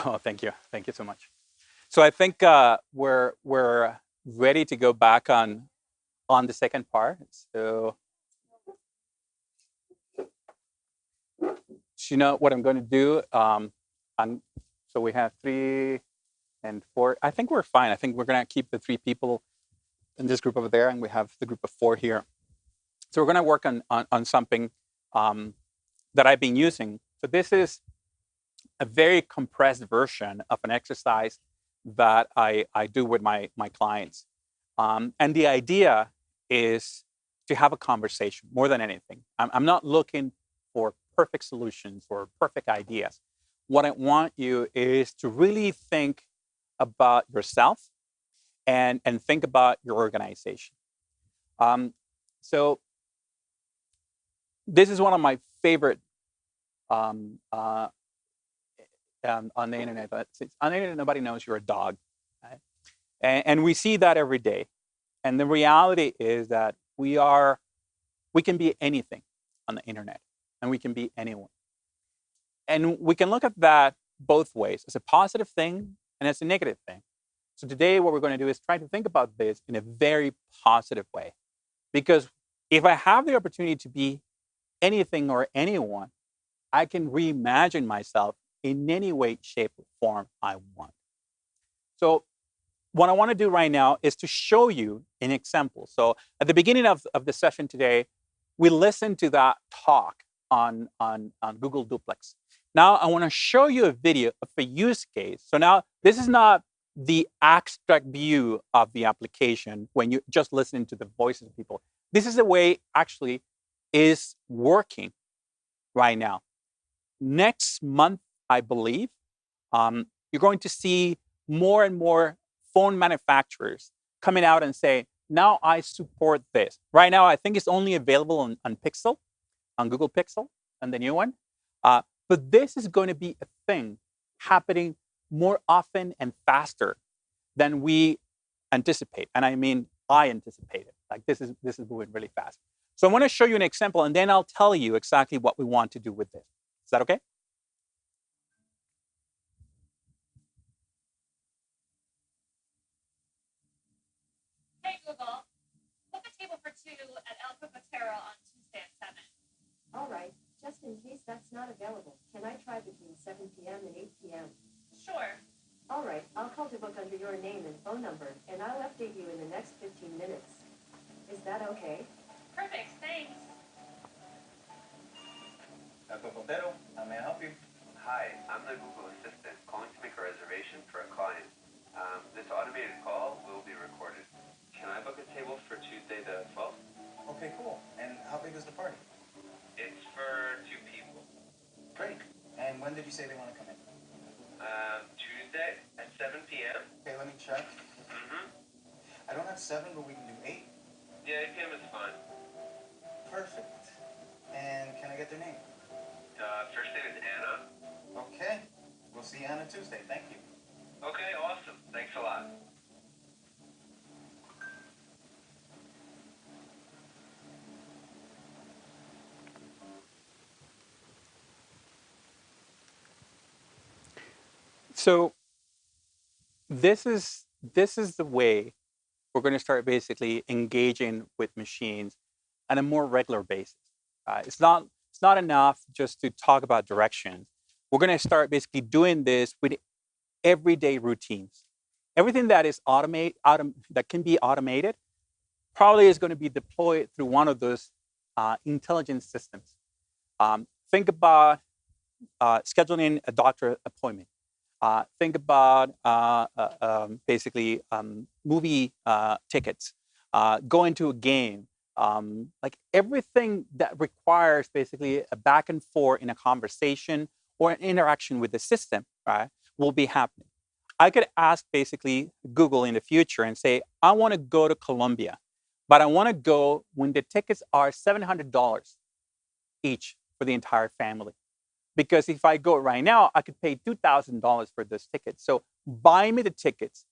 Oh, thank you. Thank you so much. So I think we're ready to go back on the second part. So you know what I'm going to do. So we have 3 and 4. I think we're fine. I think we're going to keep the 3 people in this group over there, and we have the group of 4 here. So we're going to work on something that I've been using. So this is a very compressed version of an exercise that I do with my clients. And the idea is to have a conversation more than anything. I'm not looking for perfect solutions or perfect ideas. What I want you is to really think about yourself and think about your organization. So this is one of my favorite on the internet. On the internet, nobody knows you're a dog, right? And we see that every day. And the reality is that we can be anything on the internet, and we can be anyone. And we can look at that both ways, as a positive thing and as a negative thing. So today, what we're going to do is try to think about this in a very positive way. Because if I have the opportunity to be anything or anyone, I can reimagine myself in any way, shape, or form I want. So what I want to do right now is to show you an example. So at the beginning of the session today, we listened to that talk on Google Duplex. Now I want to show you a video of a use case. So now this is not the abstract view of the application when you just listening to the voices of people. This is the way actually is working right now. Next month, I believe, you're going to see more and more phone manufacturers coming out and say, now I support this. Right now, I think it's only available on Pixel, on Google Pixel, and the new one. But this is going to be a thing happening more often and faster than we anticipate. And I mean, I anticipate it. Like this is moving really fast. So I want to show you an example, and then I'll tell you exactly what we want to do with this. Is that okay? Hey Google, book a table for 2 at El Cocotero on Tuesday at 7. All right. Just in case that's not available, can I try between 7 p.m. and 8 p.m.? Sure. All right. I'll call to book under your name and phone number, and I'll update you in the next 15 minutes. Is that okay? Perfect, thanks. El Cocotero, how may I help you? Hi, I'm the Google Assistant calling to make a reservation for a client. This automated call will be recorded. Can I book a table for Tuesday the 12th? Okay, cool. And how big is the party? It's for 2 people. Great. And when did you say they want to come in? Tuesday at 7 p.m. Okay, let me check. I don't have 7, but we can do 8. Yeah, 8 p.m. is fine. Perfect. And can I get their name? First name is Anna. Okay. We'll see you on a Tuesday. Thank you. Okay, awesome. Thanks a lot. So this is the way we're going to start basically engaging with machines on a more regular basis. It's not enough just to talk about directions. We're going to start basically doing this with everyday routines. Everything that is that can be automated probably is going to be deployed through one of those intelligent systems. Think about scheduling a doctor appointment. Think about basically movie tickets, going to a game, like everything that requires basically a back and forth in a conversation or an interaction with the system, right, will be happening. I could ask basically Google in the future and say, I want to go to Colombia, but I want to go when the tickets are $700 each for the entire family. Because if I go right now, I could pay $2,000 for this ticket. So buy me the tickets,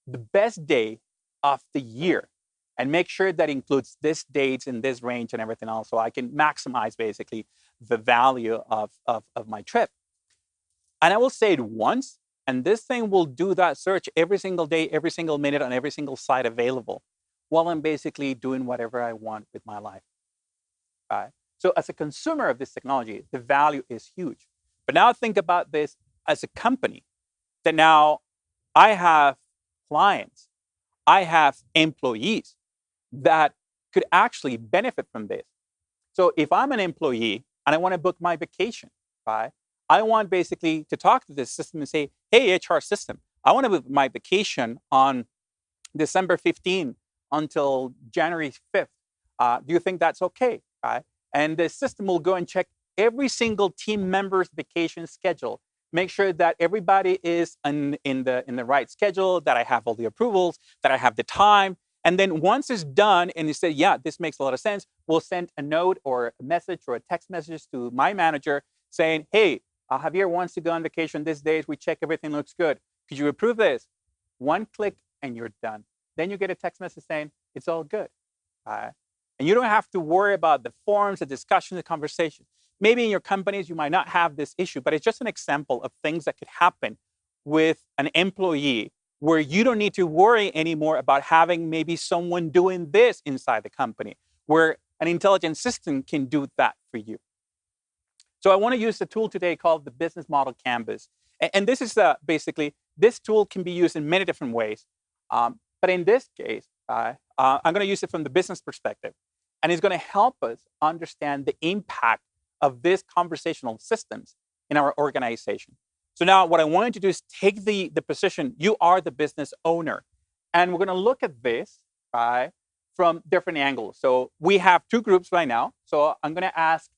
the best day of the year, and make sure that includes this dates and this range and everything else, so I can maximize basically the value of my trip. And I will say it once, And this thing will do that search every single day, every single minute on every single site available while I'm basically doing whatever I want with my life. Right? So as a consumer of this technology, the value is huge. But now think about this as a company that now I have clients, I have employees that could actually benefit from this. So if I'm an employee and I want to book my vacation, right? I want basically to talk to this system and say, hey, HR system, I want to book my vacation on December 15th until January 5th. Do you think that's okay? Right? And the system will go and check every single team member's vacation schedule, make sure that everybody is in the right schedule, that I have all the approvals, that I have the time. And then once it's done and you say, yeah, this makes a lot of sense, we'll send a note or a message or a text message to my manager saying, hey, Javier wants to go on vacation these days. We check everything looks good. Could you approve this? One click and you're done. Then you get a text message saying, it's all good. And you don't have to worry about the forums, the discussions, the conversations. Maybe in your companies, you might not have this issue, but it's just an example of things that could happen with an employee where you don't need to worry anymore about having maybe someone doing this inside the company, where an intelligent system can do that for you. So I want to use a tool today called the Business Model Canvas. And this is basically, this tool can be used in many different ways. But in this case, I'm going to use it from the business perspective. And it's going to help us understand the impact of these conversational systems in our organization. So now what I want you to do is take the position, you are the business owner. And we're going to look at this from different angles. So we have two groups right now. So I'm going to ask,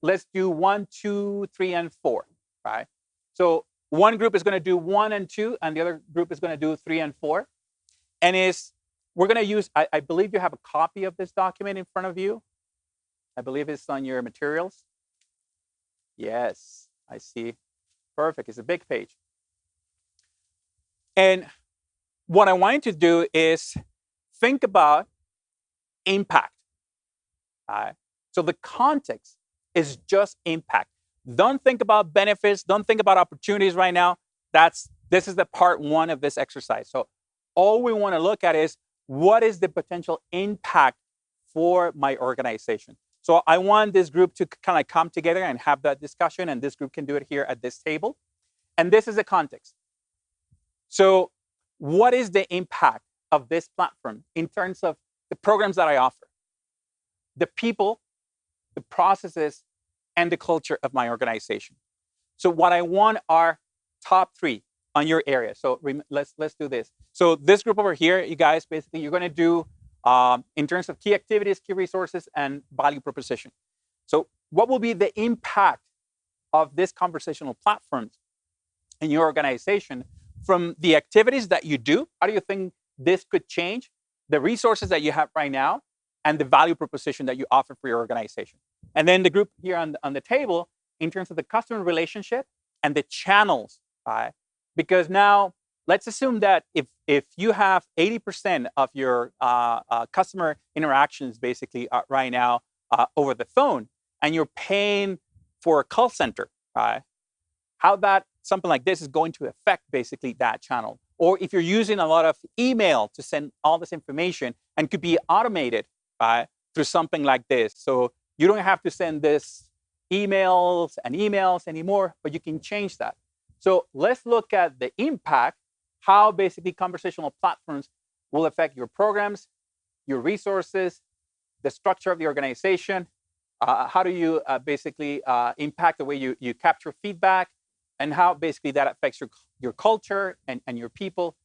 let's do 1, 2, 3, and 4. Right? So one group is going to do 1 and 2, and the other group is going to do 3 and 4. And we're going to use, I believe you have a copy of this document in front of you. I believe it's on your materials. Yes, I see. Perfect. It's a big page. And what I want you to do is think about impact. So the context is just impact. Don't think about benefits. Don't think about opportunities right now. This is the part 1 of this exercise. So all we want to look at is what is the potential impact for my organization. So I want this group to kind of come together and have that discussion, and this group can do it here at this table. And this is the context. So what is the impact of this platform in terms of the programs that I offer, the people, the processes, and the culture of my organization? So what I want are top 3 on your area. So let's do this. So this group over here, you guys, basically, you're going to do in terms of key activities, key resources, and value proposition. So what will be the impact of this conversational platforms in your organization from the activities that you do? How do you think this could change the resources that you have right now and the value proposition that you offer for your organization? And then the group here on the table in terms of the customer relationship and the channels. Because now let's assume that if you have 80% of your customer interactions basically right now over the phone, and you're paying for a call center, how that something like this is going to affect basically that channel. Or if you're using a lot of email to send all this information and could be automated through something like this. So you don't have to send this emails and emails anymore, but you can change that. So let's look at the impact, how basically conversational platforms will affect your programs, your resources, the structure of the organization. How do you basically impact the way you capture feedback, and how basically that affects your culture and your people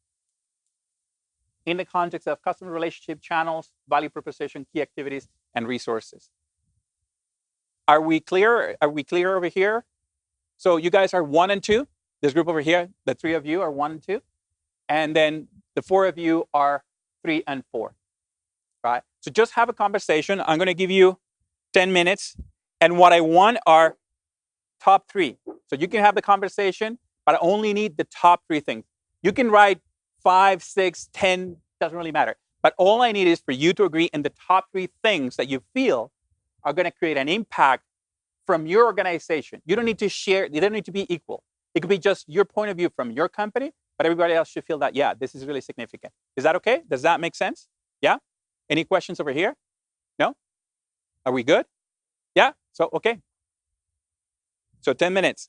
in the context of customer relationship channels, value proposition, key activities, and resources. Are we clear? Are we clear over here? So you guys are 1 and 2. This group over here, the 3 of you are 1 and 2. And then the 4 of you are 3 and 4. Right? So just have a conversation. I'm going to give you 10 minutes. And what I want are top 3. So you can have the conversation, but I only need the top 3 things. You can write 5, 6, 10, doesn't really matter. But all I need is for you to agree in the top 3 things that you feel are going to create an impact from your organization. You don't need to share, they don't need to be equal. It could be just your point of view from your company, but everybody else should feel that, yeah, this is really significant. Is that okay? Does that make sense? Yeah? Any questions over here? No? Are we good? Yeah? So, okay. So 10 minutes.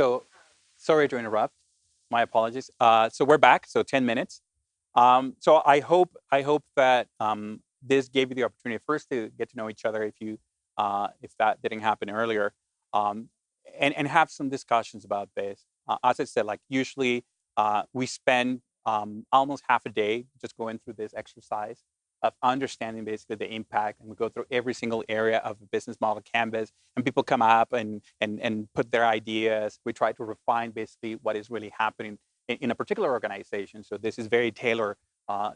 So, sorry to interrupt. My apologies. So we're back. So 10 minutes. So I hope that this gave you the opportunity first to get to know each other if that didn't happen earlier, um, and have some discussions about this. As I said, like usually we spend almost half a day just going through this exercise of understanding basically the impact, and we go through every single area of the business model canvas, and people come up and put their ideas. We try to refine basically what is really happening in a particular organization. So this is very tailored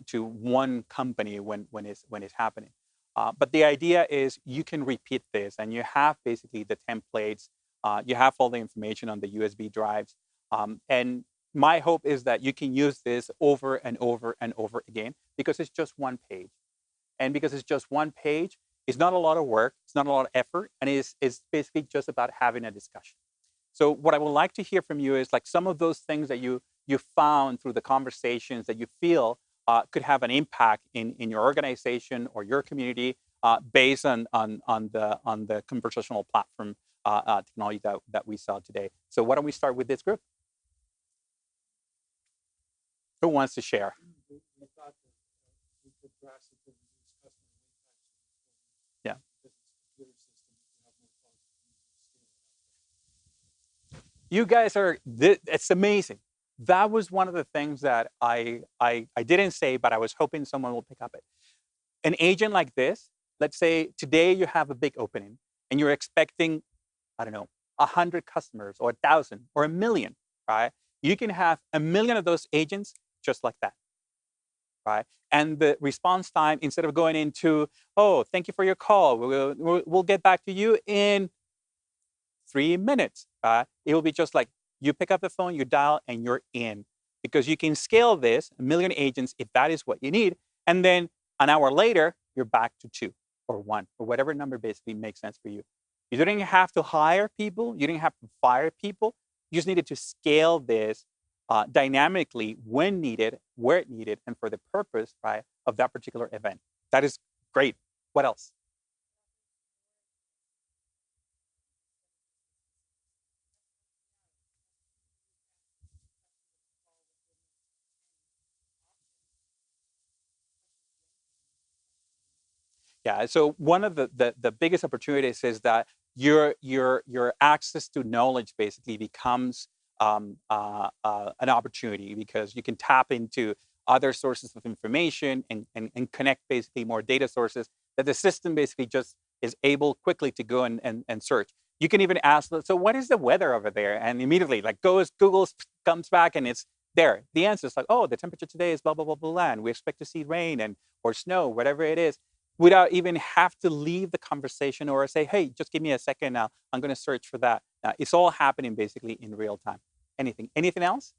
to one company when it's happening. But the idea is you can repeat this, and you have basically the templates. You have all the information on the USB drives, and my hope is that you can use this over and over and over again because it's just one page. And because it's just one page, it's not a lot of work, it's not a lot of effort, and it's basically just about having a discussion. So what I would like to hear from you is like some of those things that you found through the conversations that you feel could have an impact in your organization or your community based on the conversational platform technology that we saw today. So why don't we start with this group? Who wants to share? We thought that we could drastically reduce customer wait times Yeah. because it's a computer system. You have more qualifications. You guys are, it's amazing. That was one of the things that I didn't say, but I was hoping someone will pick up it. An agent like this, let's say today you have a big opening and you're expecting, I don't know, 100 customers or 1,000 or 1,000,000, right? You can have 1,000,000 of those agents just like that, right? And the response time, instead of going into, oh, thank you for your call, we'll get back to you in 3 minutes. It will be just like you pick up the phone, you dial, and you're in. Because you can scale this 1,000,000 agents if that is what you need. And then an hour later, you're back to 2 or 1 or whatever number basically makes sense for you. You didn't have to hire people. You didn't have to fire people. You just needed to scale this dynamically when needed, where it needed, and for the purpose, right, of that particular event. That is great. What else? Yeah. So one of the biggest opportunities is that your access to knowledge basically becomes an opportunity because you can tap into other sources of information and connect basically more data sources that the system basically just is able quickly to go and search. You can even ask, so what is the weather over there? And immediately like Google comes back and it's there. The answer is like, oh, the temperature today is blah, blah, blah, blah, and we expect to see rain and or snow, whatever it is, without even have to leave the conversation or say, hey, just give me a second now. I'm going to search for that. It's all happening basically in real time. Anything else?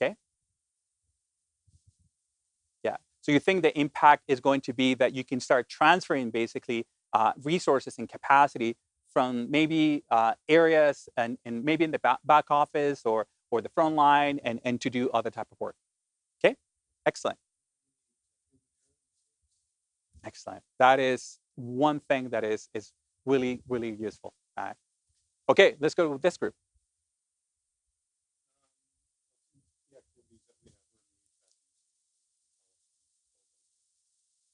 Okay. Yeah. So you think the impact is going to be that you can start transferring basically resources and capacity from maybe areas and maybe in the back office or the front line and to do other type of work. Okay. Excellent. Excellent. That is one thing that is really, really useful. Okay, let's go with this group. The activities that we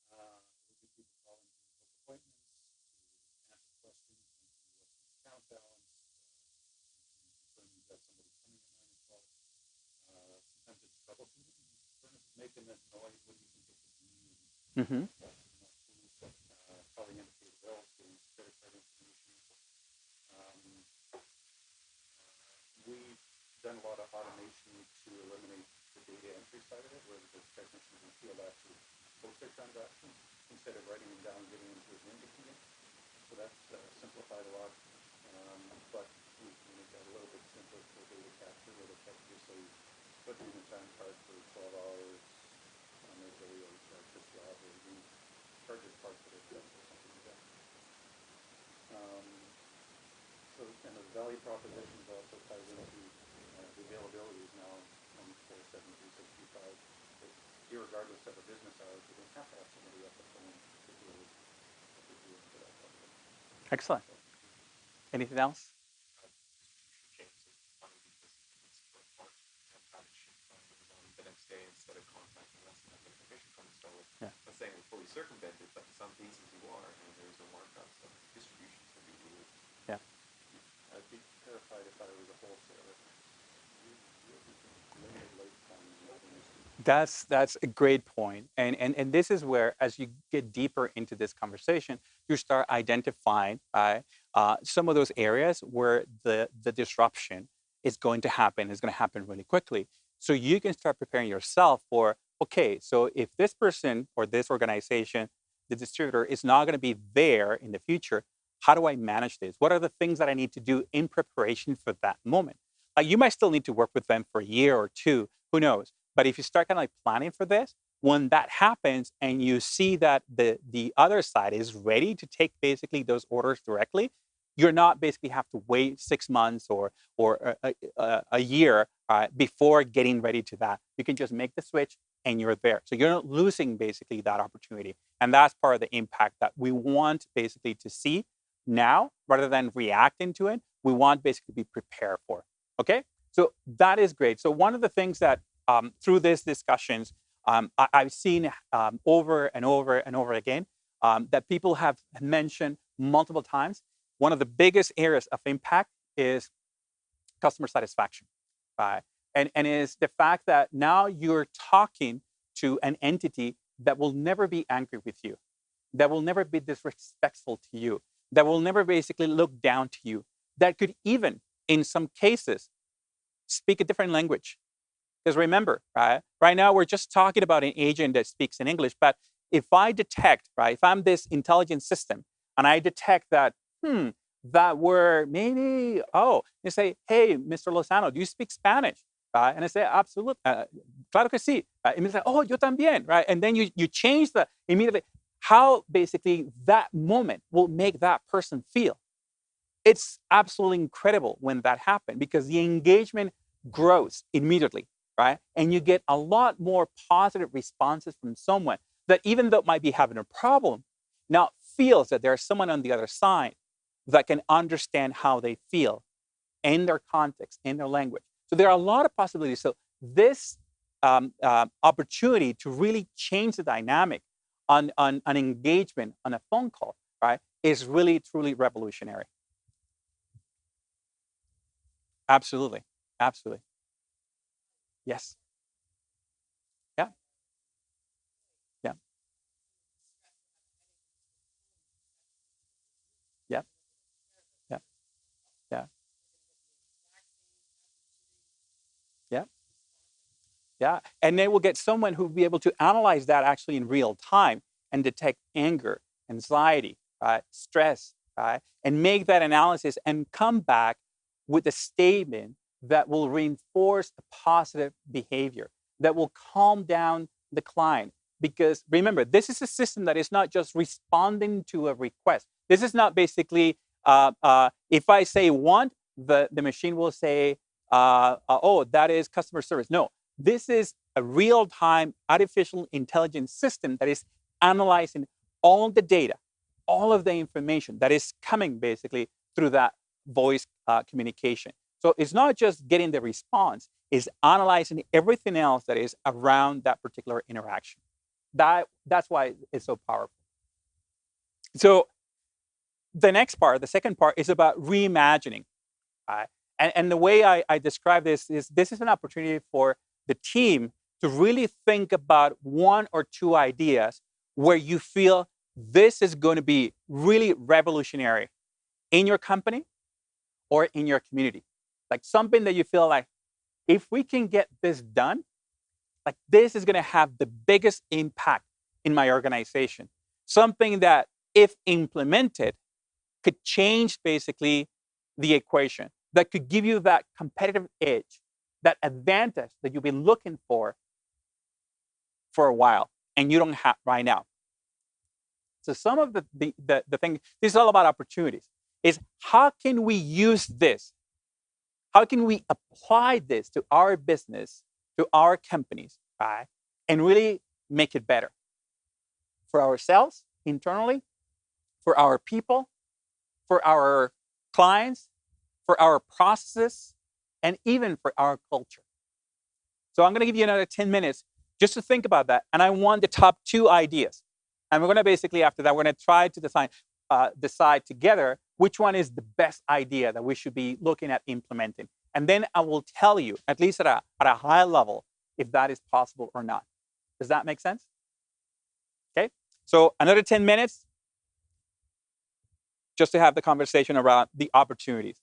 have we get people calling to book appointments, to answer questions, to account balance, confirm you've got somebody coming at 9 o'clock. Sometimes it's troubleshooting. Furnace is making this noise. What do you think it could be? Mm-hmm. Calling indicator bills, getting credit card information. We've done a lot of automation to eliminate the data entry side of it, where the technicians in the field actually post their transactions instead of writing them down and getting into an indicator. So that's simplified a lot. But we make that a little bit simpler for data capture, where the tech just say, put in a time card for 12 hours on their day, or charge this job, or we charge this part for their test or something like that. So, and the value propositions also ties into the availability is now 24/7, 365. Irregardless of a business hours, we don't have to have somebody at the phone to deal with for that part of it. Excellent. Anything else? The next day, instead of contacting us and having information from the store, Yeah. I'm saying we're fully circumvented, but in some cases you are, and there's a markup, so distribution can be weird. Yeah. I'd be terrified if I was a wholesaler. Limited lifetime That's a great point. And this is where, as you get deeper into this conversation, you start identifying some of those areas where the disruption is going to happen really quickly. So you can start preparing yourself for, okay, so if this person or this organization, the distributor, is not going to be there in the future, how do I manage this? What are the things that I need to do in preparation for that moment? You might still need to work with them for a year or two, who knows? But if you start kind of like planning for this, when that happens and you see that the other side is ready to take basically those orders directly, you're not basically have to wait 6 months or a year before getting ready to that. You can just make the switch and you're there. So you're not losing basically that opportunity. And that's part of the impact that we want basically to see now rather than reacting to it. We want basically to be prepared for. Okay, so that is great. So one of the things that through these discussions I've seen over and over and over again that people have mentioned multiple times. One of the biggest areas of impact is customer satisfaction, right? And is the fact that now you're talking to an entity that will never be angry with you, that will never be disrespectful to you, that will never basically look down to you, that could even, in some cases, speak a different language. Because remember, right now we're just talking about an agent that speaks in English, but if I detect, right, if I'm this intelligent system and I detect that, that word maybe, you say, hey, Mr. Lozano, do you speak Spanish? Right? And I say, absolutely, claro que sí. Right? And it's like, oh, yo también, right? And then you change the immediately how basically that moment will make that person feel. It's absolutely incredible when that happens because the engagement grows immediately, right? And you get a lot more positive responses from someone that even though it might be having a problem, now feels that there's someone on the other side that can understand how they feel in their context, in their language. So there are a lot of possibilities. So this opportunity to really change the dynamic on an engagement on a phone call, right, is really, truly revolutionary. Absolutely. Absolutely. Yes. Yeah. Yeah. Yeah. Yeah. Yeah. Yeah. Yeah. And they will get someone who will be able to analyze that actually in real time and detect anger, anxiety, stress, and make that analysis and come back with a statement that will reinforce a positive behavior, that will calm down the client. Because remember, this is a system that is not just responding to a request. This is not basically, if I say want, the machine will say, oh, that is customer service. No, this is a real-time artificial intelligence system that is analyzing all the data, all of the information that is coming basically through that voice communication. So it's not just getting the response, it's analyzing everything else that is around that particular interaction. That's why it's so powerful. So the next part, the second part, is about reimagining. And the way I describe this is an opportunity for the team to really think about one or two ideas where you feel this is going to be really revolutionary in your company or in your community. Like something that you feel like, if we can get this done, like this is going to have the biggest impact in my organization. Something that, if implemented, could change basically the equation, that could give you that competitive edge, that advantage that you've been looking for a while and you don't have right now. So some of the thing, this is all about opportunities, is how can we use this? How can we apply this to our business, to our companies, right? And really make it better for ourselves internally, for our people, for our clients, for our processes, and even for our culture. So I'm going to give you another 10 minutes just to think about that. And I want the top 2 ideas. And we're going to basically, after that, we're going to try to decide together which one is the best idea that we should be looking at implementing. And then I will tell you, at least at a high level, if that is possible or not. Does that make sense? Okay. So another 10 minutes just to have the conversation around the opportunities.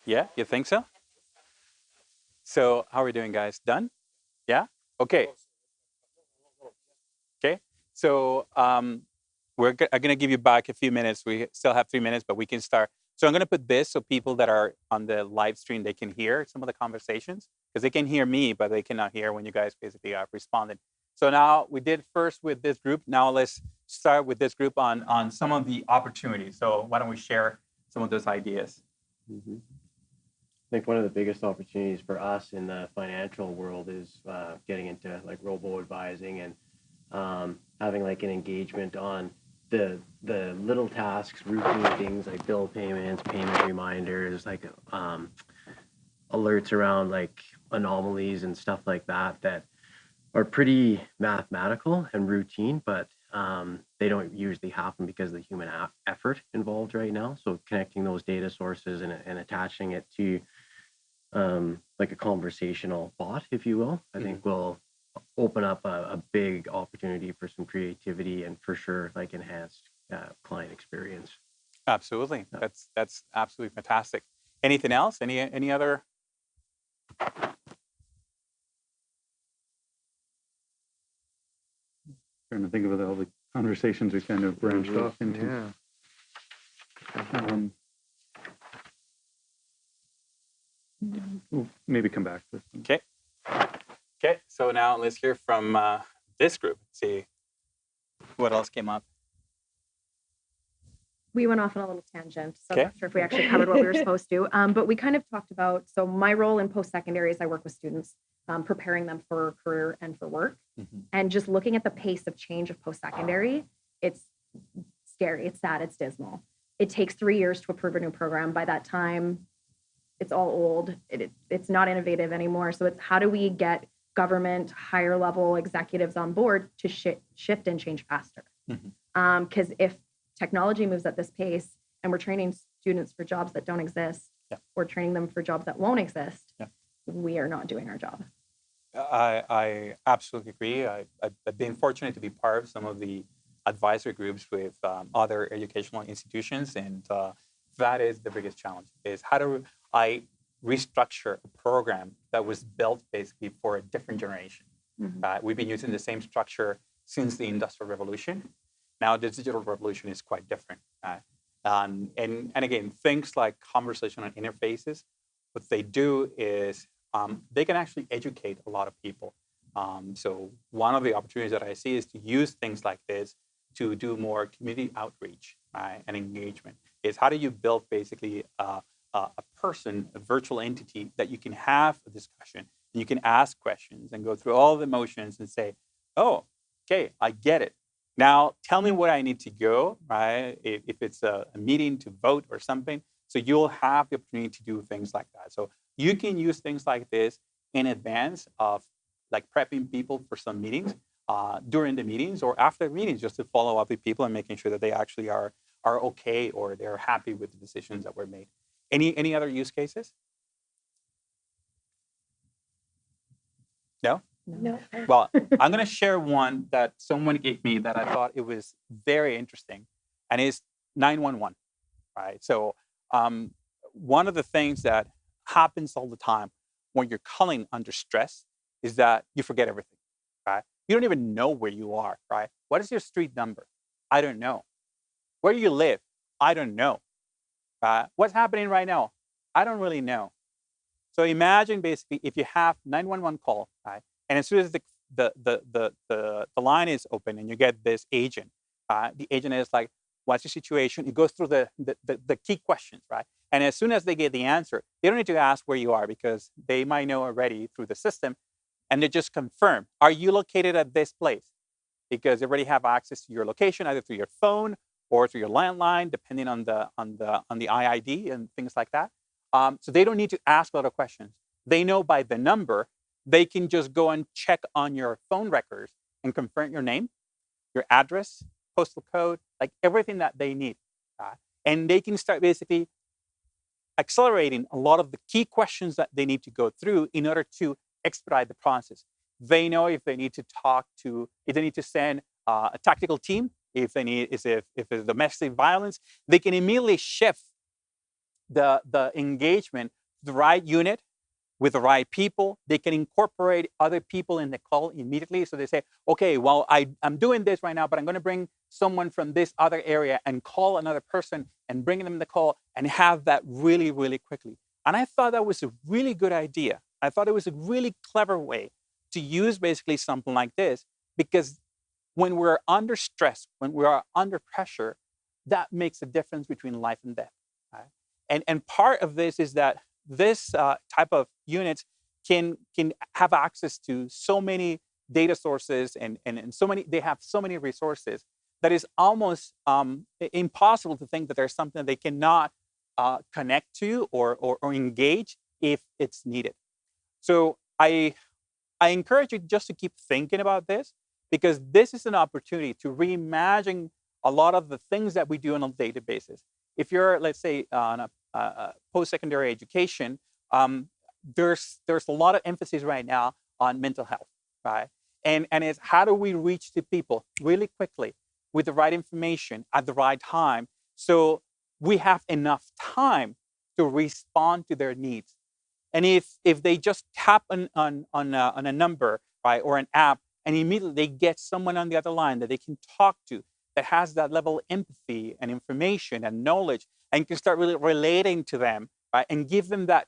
Yeah, you think so? So how are we doing, guys? Done? Yeah? Okay. Okay. So I'm going to give you back a few minutes. We still have 3 minutes, but we can start. So I'm going to put this so people that are on the live stream, they can hear some of the conversations because they can hear me, but they cannot hear when you guys basically are responding. So now we did first with this group. Now let's start with this group on some of the opportunities. So why don't we share some of those ideas? Mm-hmm. I think one of the biggest opportunities for us in the financial world is getting into like robo-advising and having like an engagement on the little tasks, routine things like bill payments, payment reminders, like alerts around like anomalies and stuff like that that are pretty mathematical and routine, but they don't usually happen because of the human effort involved right now. So connecting those data sources and attaching it to like a conversational bot, if you will, I think will open up a big opportunity for some creativity and for sure like enhanced client experience. Absolutely. Yeah. That's absolutely fantastic. Anything else? Any other? Trying to think of all the conversations we kind of branched off into. Yeah. We'll maybe come back to this. Okay. Okay. So now let's hear from this group. See what else came up. We went off on a little tangent, so I'm not sure if we actually covered what we were supposed to. But we kind of talked about, so my role in post-secondary is I work with students, preparing them for career and for work. And just looking at the pace of change of post-secondary, it's scary, it's sad, it's dismal. It takes 3 years to approve a new program. By that time, it's all old. It's not innovative anymore. So it's how do we get government, higher level executives on board to shift and change faster? Because if technology moves at this pace and we're training students for jobs that don't exist, or training them for jobs that won't exist, we are not doing our job. I absolutely agree. I've been fortunate to be part of some of the advisory groups with other educational institutions, and that is the biggest challenge, is how do I restructure a program that was built basically for a different generation. We've been using the same structure since the Industrial Revolution. Now the digital revolution is quite different. And again, things like conversational interfaces, what they do is they can actually educate a lot of people. So one of the opportunities that I see is to use things like this to do more community outreach and engagement. Is how do you build basically a person, a virtual entity that you can have a discussion, and you can ask questions and go through all the motions and say, oh, okay, I get it. Now, tell me where I need to go, right? If it's a meeting to vote or something. So you'll have the opportunity to do things like that. So you can use things like this in advance of like prepping people for some meetings, during the meetings or after the meetings, just to follow up with people and making sure that they actually are okay or they're happy with the decisions that were made. Any other use cases? No? No. Well, I'm going to share one that someone gave me that I thought it was very interesting, and it's 911, right? So one of the things that happens all the time when you're calling under stress is that you forget everything, right? You don't even know where you are, right? What is your street number? I don't know. Where do you live? I don't know. What's happening right now? I don't really know. So imagine basically if you have 911 call, right? And as soon as the line is open and you get this agent, the agent is like, what's your situation? It goes through the key questions, right? And as soon as they get the answer, they don't need to ask where you are because they might know already through the system, and they just confirm, are you located at this place? Because they already have access to your location, either through your phone or through your landline, depending on the IID and things like that. So they don't need to ask a lot of questions. They know by the number, they can just go and check on your phone records and confirm your name, your address, postal code, like everything that they need. And they can start basically accelerating a lot of the key questions that they need to go through in order to expedite the process. They know if they need to if they need to send a tactical team, if it's domestic violence, they can immediately shift the engagement, the right unit with the right people. They can incorporate other people in the call immediately. So they say, okay, well, I'm doing this right now, but I'm going to bring someone from this other area and call another person and bring them in the call and have that really, really quickly. And I thought that was a really good idea. I thought it was a really clever way to use basically something like this, because when we're under stress, when we are under pressure, that makes a difference between life and death. Right? And part of this is that this type of units can have access to so many data sources and so many, they have so many resources that is almost impossible to think that there's something they cannot connect to or engage if it's needed. So I encourage you just to keep thinking about this, because this is an opportunity to reimagine a lot of the things that we do on a daily basis. If you're, let's say, on a post-secondary education, there's a lot of emphasis right now on mental health, right? And it's how do we reach the people really quickly with the right information at the right time, so we have enough time to respond to their needs. And if they just tap on a number, right, or an app, and immediately they get someone on the other line that they can talk to, that has that level of empathy and information and knowledge, and can start really relating to them, right, and give them that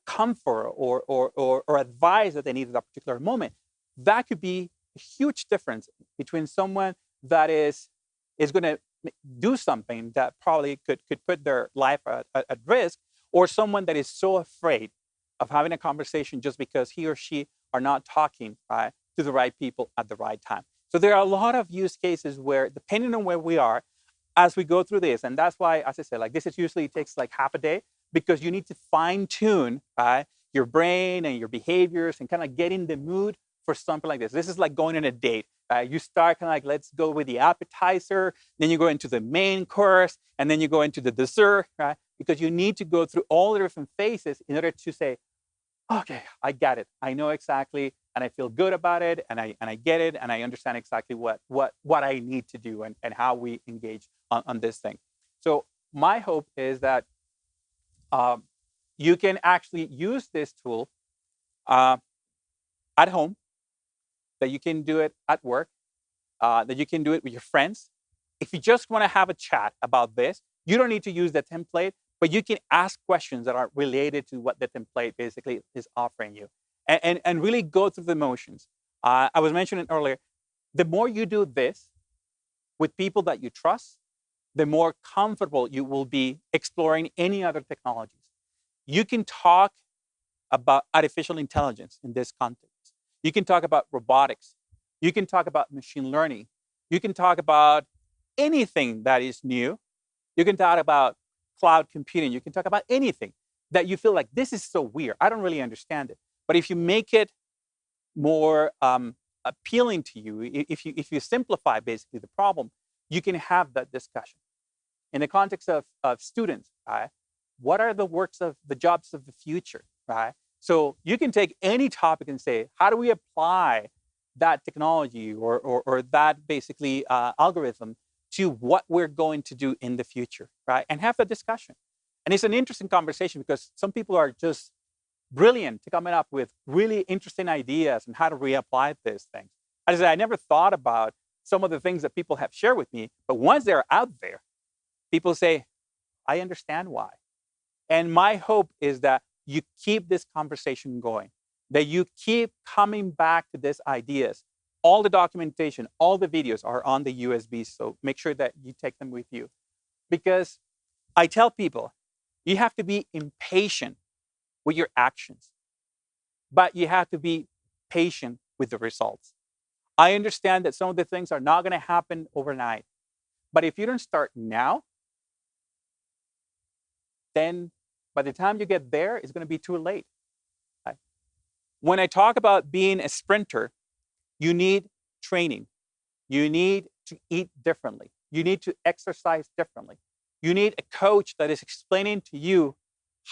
comfort or advice that they need at that particular moment, that could be a huge difference between someone that is going to do something that probably could put their life at risk, or someone that is so afraid of having a conversation just because he or she are not talking, right, to the right people at the right time. So there are a lot of use cases where, depending on where we are, as we go through this, and that's why, as I said, like this is usually takes like half a day, because you need to fine tune, right, your brain and your behaviors and kind of get in the mood for something like this. This is like going on a date. You start kind of like, let's go with the appetizer, then you go into the main course, and then you go into the dessert, right? Because you need to go through all the different phases in order to say, okay, I get it. I know exactly, and I feel good about it, and I get it, and I understand exactly what I need to do and how we engage on this thing. So my hope is that you can actually use this tool at home, that you can do it at work, that you can do it with your friends. If you just want to have a chat about this, you don't need to use the template, but you can ask questions that are related to what the template basically is offering you, and really go through the motions. I was mentioning earlier, the more you do this with people that you trust, the more comfortable you will be exploring any other technologies. You can talk about artificial intelligence in this context. You can talk about robotics. You can talk about machine learning. You can talk about anything that is new. You can talk about cloud computing. You can talk about anything that you feel like, this is so weird, I don't really understand it. But if you make it more appealing to you, if you simplify basically the problem, you can have that discussion. In the context of students, right? What are the works of the jobs of the future, right? So you can take any topic and say, how do we apply that technology or that basically algorithm to what we're going to do in the future, right? And have that discussion. And it's an interesting conversation, because some people are just brilliant to coming up with really interesting ideas and how to reapply these things. As I said, I never thought about some of the things that people have shared with me, but once they're out there, people say, I understand why. And my hope is that you keep this conversation going, that you keep coming back to these ideas. All the documentation, all the videos are on the USB, so make sure that you take them with you. Because I tell people, you have to be impatient with your actions, but you have to be patient with the results. I understand that some of the things are not going to happen overnight, but if you don't start now, then by the time you get there, it's going to be too late. Right? When I talk about being a sprinter, you need training. You need to eat differently. You need to exercise differently. You need a coach that is explaining to you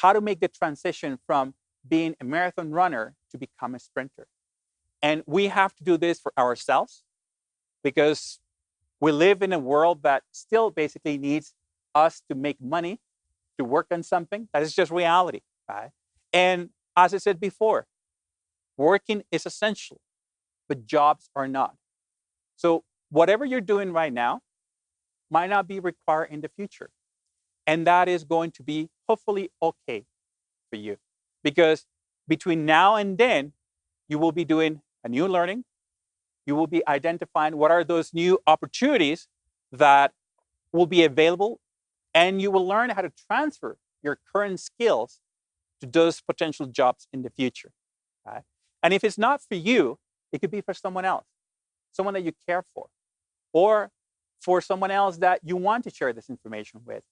how to make the transition from being a marathon runner to become a sprinter. And we have to do this for ourselves, because we live in a world that still basically needs us to make money to work on something. That is just reality, right? And as I said before, working is essential, but jobs are not. So whatever you're doing right now might not be required in the future. And that is going to be hopefully okay for you. Because between now and then, you will be doing a new learning. You will be identifying what are those new opportunities that will be available, and you will learn how to transfer your current skills to those potential jobs in the future. Right? And if it's not for you, it could be for someone else, someone that you care for, or for someone else that you want to share this information with.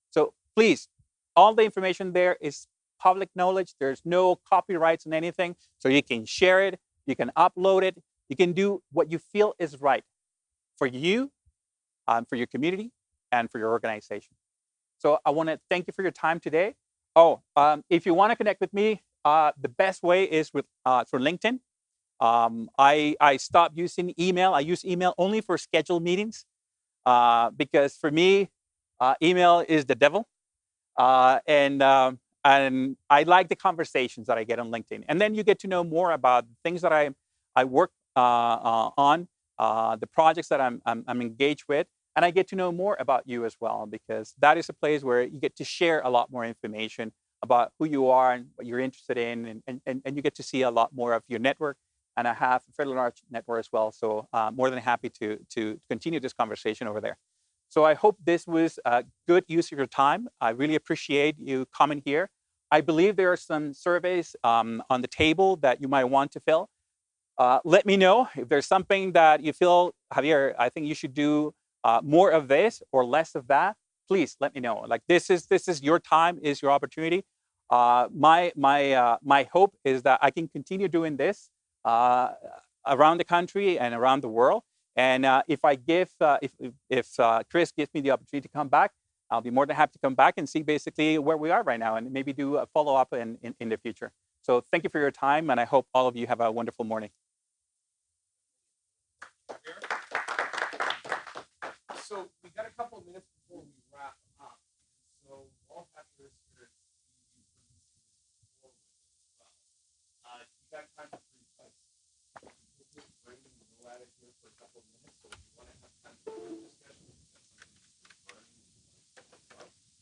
So please, all the information there is public knowledge. There's no copyrights on anything. So you can share it, you can upload it, you can do what you feel is right for you, for your community, and for your organization. So I want to thank you for your time today. Oh, if you want to connect with me, the best way is with through LinkedIn. I stopped using email. I use email only for scheduled meetings because for me, email is the devil. And I like the conversations that I get on LinkedIn. And then you get to know more about things that I work on, the projects that I'm engaged with, and I get to know more about you as well, because that is a place where you get to share a lot more information about who you are and what you're interested in, and you get to see a lot more of your network. And I have a fairly large network as well, so more than happy to continue this conversation over there. So I hope this was a good use of your time. I really appreciate you coming here. I believe there are some surveys on the table that you might want to fill. Let me know if there's something that you feel, Javier, I think you should do more of this or less of that. Please let me know. Like this is your time, is your opportunity. My hope is that I can continue doing this around the country and around the world. And if Chris gives me the opportunity to come back, I'll be more than happy to come back and see basically where we are right now and maybe do a follow-up in the future. So thank you for your time, and I hope all of you have a wonderful morning. So we got a couple of minutes before we wrap up. So all Javier's here, you got time for 3 fights. We'll just bring and go at it here for a couple of minutes. So if you want to have time for a discussion,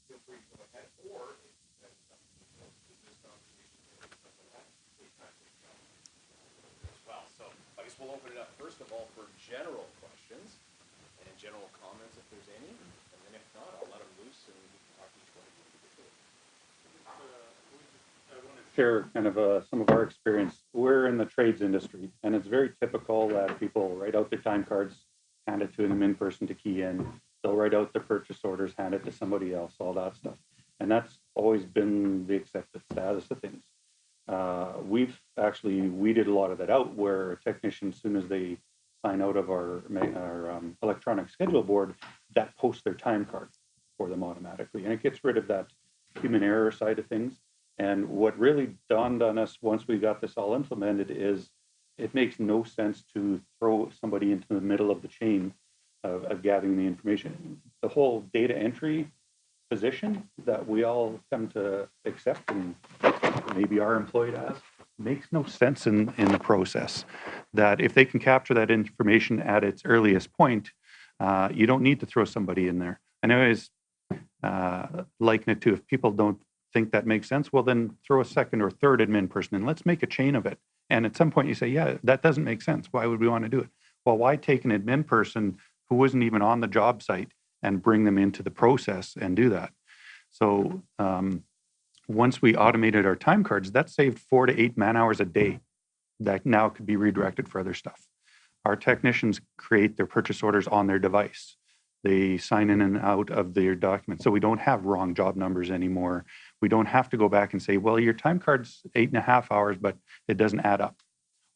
feel free to go ahead. Or if you have something to this conversation or something like that, take time to go as well. So I guess we'll open it up first of all for general questions and general comments if there's any. And then if not, I'll let them loose and we can talk each one individually. I want to share kind of some of our experience. We're in the trades industry, and it's very typical that people write out their time cards, hand it to them in person to key in. They'll write out their purchase orders, hand it to somebody else, all that stuff. And that's always been the accepted status of things. We've weeded a lot of that out, where a technician, as soon as they sign out of our electronic schedule board, that posts their time card for them automatically. And it gets rid of that human error side of things. And what really dawned on us once we got this all implemented is it makes no sense to throw somebody into the middle of the chain of gathering the information. The whole data entry position that we all come to accept and maybe are employed as makes no sense in the process. That if they can capture that information at its earliest point, you don't need to throw somebody in there. I know it's liken it to, if people don't think that makes sense, well then throw a second or third admin person and let's make a chain of it. And at some point you say, yeah, that doesn't make sense. Why would we want to do it? Well, why take an admin person who wasn't even on the job site and bring them into the process and do that? So once we automated our time cards, that saved 4 to 8 man hours a day that now could be redirected for other stuff. Our technicians create their purchase orders on their device. They sign in and out of their documents. So we don't have wrong job numbers anymore. We don't have to go back and say, well, your time card's 8.5 hours, but it doesn't add up.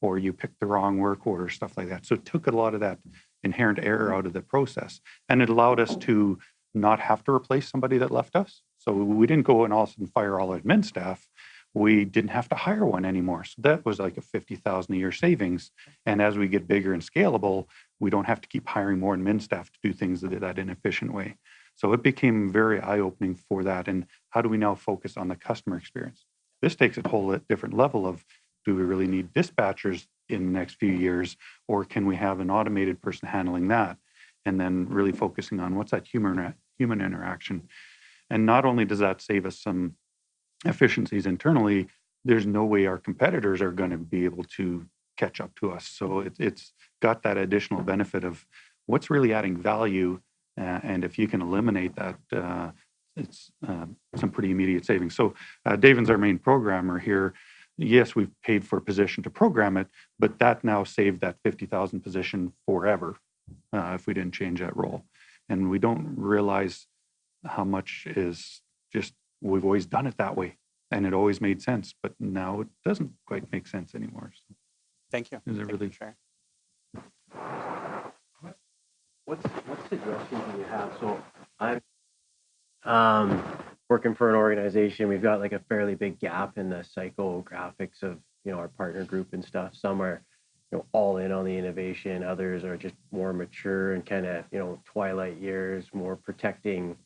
Or you picked the wrong work order, stuff like that. So it took a lot of that inherent error out of the process. And it allowed us to not have to replace somebody that left us. So we didn't go and all of a sudden fire all admin staff. We didn't have to hire one anymore. So that was like a $50,000 a year savings. And as we get bigger and scalable, we don't have to keep hiring more admin staff to do things that inefficient way. So it became very eye-opening for that. And how do we now focus on the customer experience? This takes it a whole different level of, do we really need dispatchers in the next few years, or can we have an automated person handling that? And then really focusing on what's that human interaction. And not only does that save us some efficiencies internally, there's no way our competitors are going to be able to catch up to us. So it's got that additional benefit of what's really adding value. And if you can eliminate that, it's some pretty immediate savings. So Davin's our main programmer here. Yes, we've paid for a position to program it, but that now saved that 50,000 position forever if we didn't change that role. And we don't realize how much is just, we've always done it that way and it always made sense, but now it doesn't quite make sense anymore. So, thank you. Is it really? Sure. What suggestions do you have? So I'm working for an organization. We've got like a fairly big gap in the psychographics of, you know, our partner group and stuff. Some are, you know, all in on the innovation. Others are just more mature and kind of, you know, twilight years, more protecting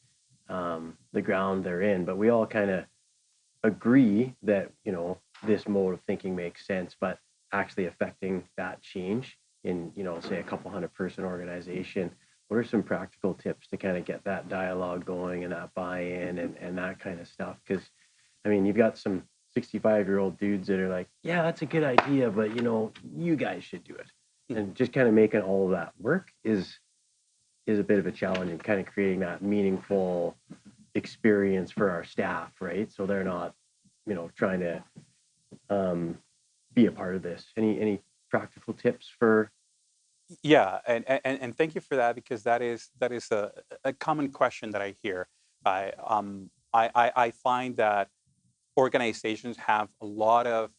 the ground they're in. But we all kind of agree that, you know, this mode of thinking makes sense, but actually affecting that change in, you know, say a couple 100-person organization. What are some practical tips to kind of get that dialogue going and that buy-in and that kind of stuff? Because, I mean, you've got some 65-year-old dudes that are like, yeah, that's a good idea, but, you know, you guys should do it. And just kind of making all of that work is a bit of a challenge in kind of creating that meaningful experience for our staff, right? So they're not, you know, trying to be a part of this. Any practical tips for? Yeah, and thank you for that, because that is a common question that I hear. I find that organizations have a lot of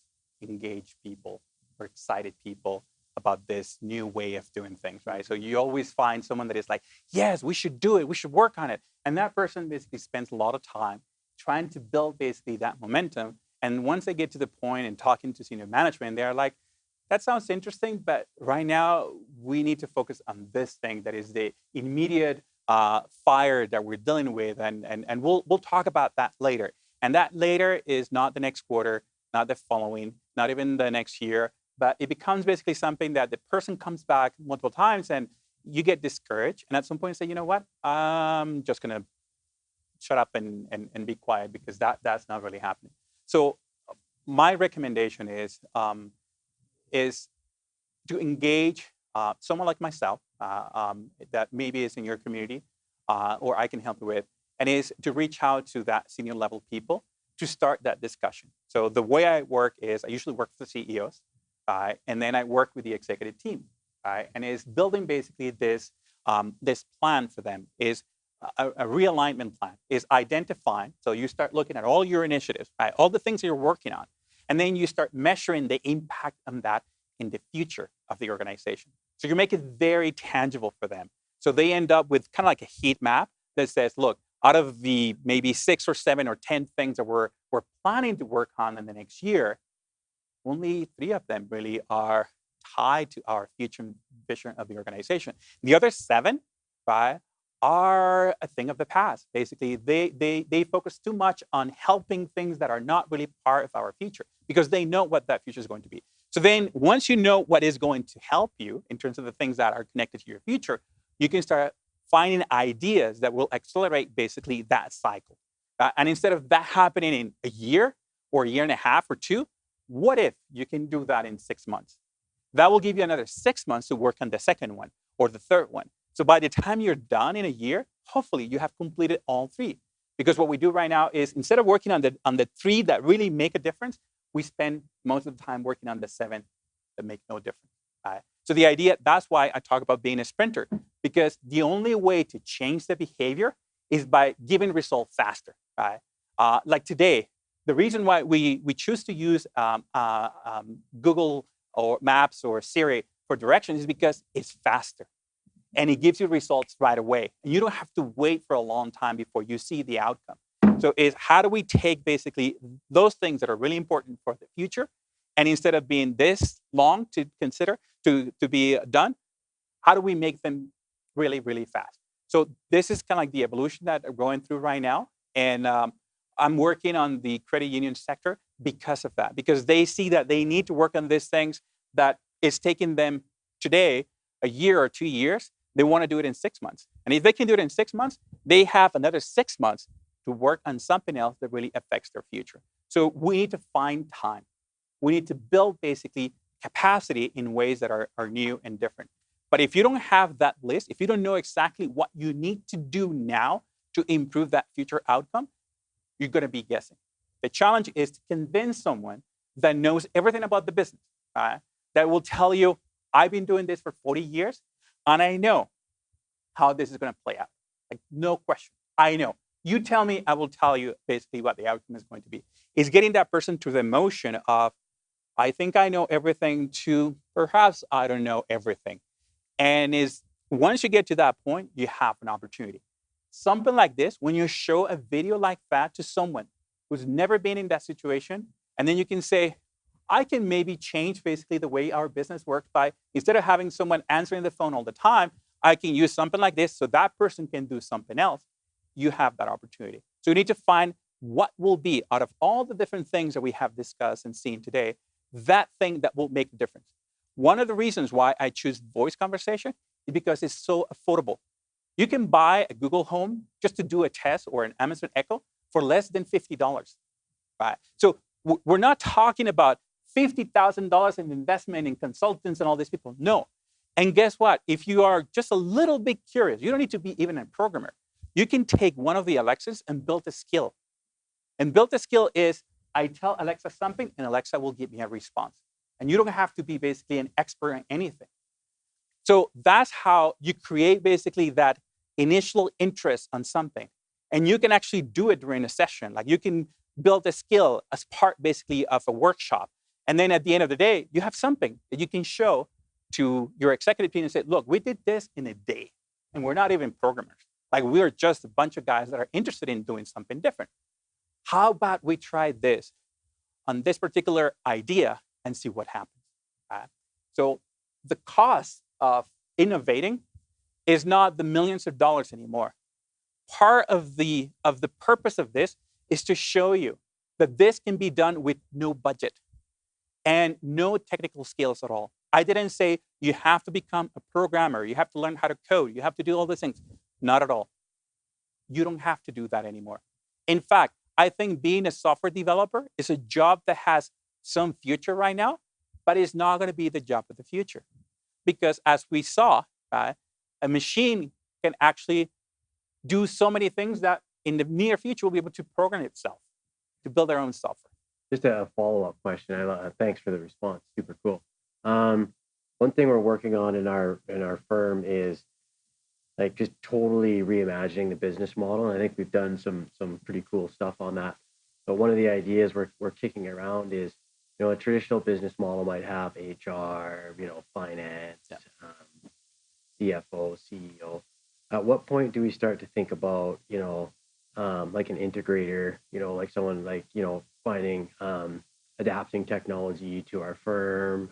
engaged people or excited people about this new way of doing things, right? So you always find someone that is like, yes, we should do it, we should work on it. And that person basically spends a lot of time trying to build basically that momentum. And once they get to the point and talking to senior management, they're like, that sounds interesting, but right now we need to focus on this thing that is the immediate fire that we're dealing with, and we'll talk about that later. And that later is not the next quarter, not the following, not even the next year, but it becomes basically something that the person comes back multiple times and you get discouraged. And at some point you say, you know what, I'm just going to shut up and be quiet, because that's not really happening. So my recommendation is to engage someone like myself that maybe is in your community or I can help you with, and is to reach out to that senior level people to start that discussion. So the way I work is I usually work with the CEOs, and then I work with the executive team, and is building basically this plan for them, is a realignment plan, is identifying. So you start looking at all your initiatives, all the things that you're working on, and then you start measuring the impact on that in the future of the organization. So you make it very tangible for them. So they end up with kind of like a heat map that says, look, out of the maybe 6 or 7 or 10 things that we're planning to work on in the next year, only 3 of them really are tied to our future vision of the organization. The other 7, right, are a thing of the past. Basically, they focus too much on helping things that are not really part of our future, because they know what that future is going to be. So then once you know what is going to help you in terms of the things that are connected to your future, you can start finding ideas that will accelerate basically that cycle. And instead of that happening in a year or a year and a half or 2, what if you can do that in 6 months? That will give you another 6 months to work on the second one or the third one. So by the time you're done in a year, hopefully you have completed all 3. Because what we do right now is, instead of working on the 3 that really make a difference, we spend most of the time working on the 7 that make no difference. So the idea, that's why I talk about being a sprinter, because the only way to change the behavior is by giving results faster. Like today, the reason why we choose to use Google or Maps or Siri for directions is because it's faster. And it gives you results right away. And you don't have to wait for a long time before you see the outcome. So is how do we take basically those things that are really important for the future, and instead of being this long to consider, to be done, how do we make them really, really fast? So this is kind of like the evolution that we're going through right now. And I'm working on the credit union sector because of that, because they see that they need to work on these things that it's taking them today a year or 2 years. They want to do it in 6 months. And if they can do it in 6 months, they have another 6 months to work on something else that really affects their future. So we need to find time. We need to build basically capacity in ways that are new and different. But if you don't have that list, if you don't know exactly what you need to do now to improve that future outcome, you're going to be guessing. The challenge is to convince someone that knows everything about the business, that will tell you, I've been doing this for 40 years, and I know how this is going to play out. Like, no question. I know. You tell me, I will tell you basically what the outcome is going to be. It's getting that person to the emotion of, I think I know everything, to perhaps I don't know everything. And once you get to that point, you have an opportunity. Something like this, when you show a video like that to someone who's never been in that situation, and then you can say, I can maybe change basically the way our business works by, instead of having someone answering the phone all the time, I can use something like this so that person can do something else. You have that opportunity. So you need to find what will be, out of all the different things that we have discussed and seen today, that thing that will make the difference. One of the reasons why I choose voice conversation is because it's so affordable. You can buy a Google Home just to do a test, or an Amazon Echo, for less than $50, right? So we're not talking about $50,000 in investment in consultants and all these people. No. And guess what? If you are just a little bit curious, you don't need to be even a programmer. You can take one of the Alexas and build a skill. And build a skill is, I tell Alexa something, and Alexa will give me a response. And you don't have to be basically an expert in anything. So that's how you create basically that initial interest on something. And you can actually do it during a session. Like, you can build a skill as part basically of a workshop. And then at the end of the day, you have something that you can show to your executive team and say, look, we did this in a day. And we're not even programmers. Like, we're just a bunch of guys that are interested in doing something different. How about we try this on this particular idea and see what happens? So the cost of innovating is not the millions of dollars anymore. Part of the purpose of this is to show you that this can be done with no budget and no technical skills at all. I didn't say you have to become a programmer, you have to learn how to code, you have to do all these things. Not at all. You don't have to do that anymore. In fact, I think being a software developer is a job that has some future right now, but it's not going to be the job of the future. Because as we saw, a machine can actually do so many things that in the near future will be able to program itself to build their own software. Just a follow-up question. Thanks for the response. Super cool. One thing we're working on in our firm is like just totally reimagining the business model. And I think we've done some pretty cool stuff on that. But one of the ideas we're kicking around is, a traditional business model might have HR, finance, CFO, CEO. At what point do we start to think about, like an integrator, like someone like, finding, adapting technology to our firm,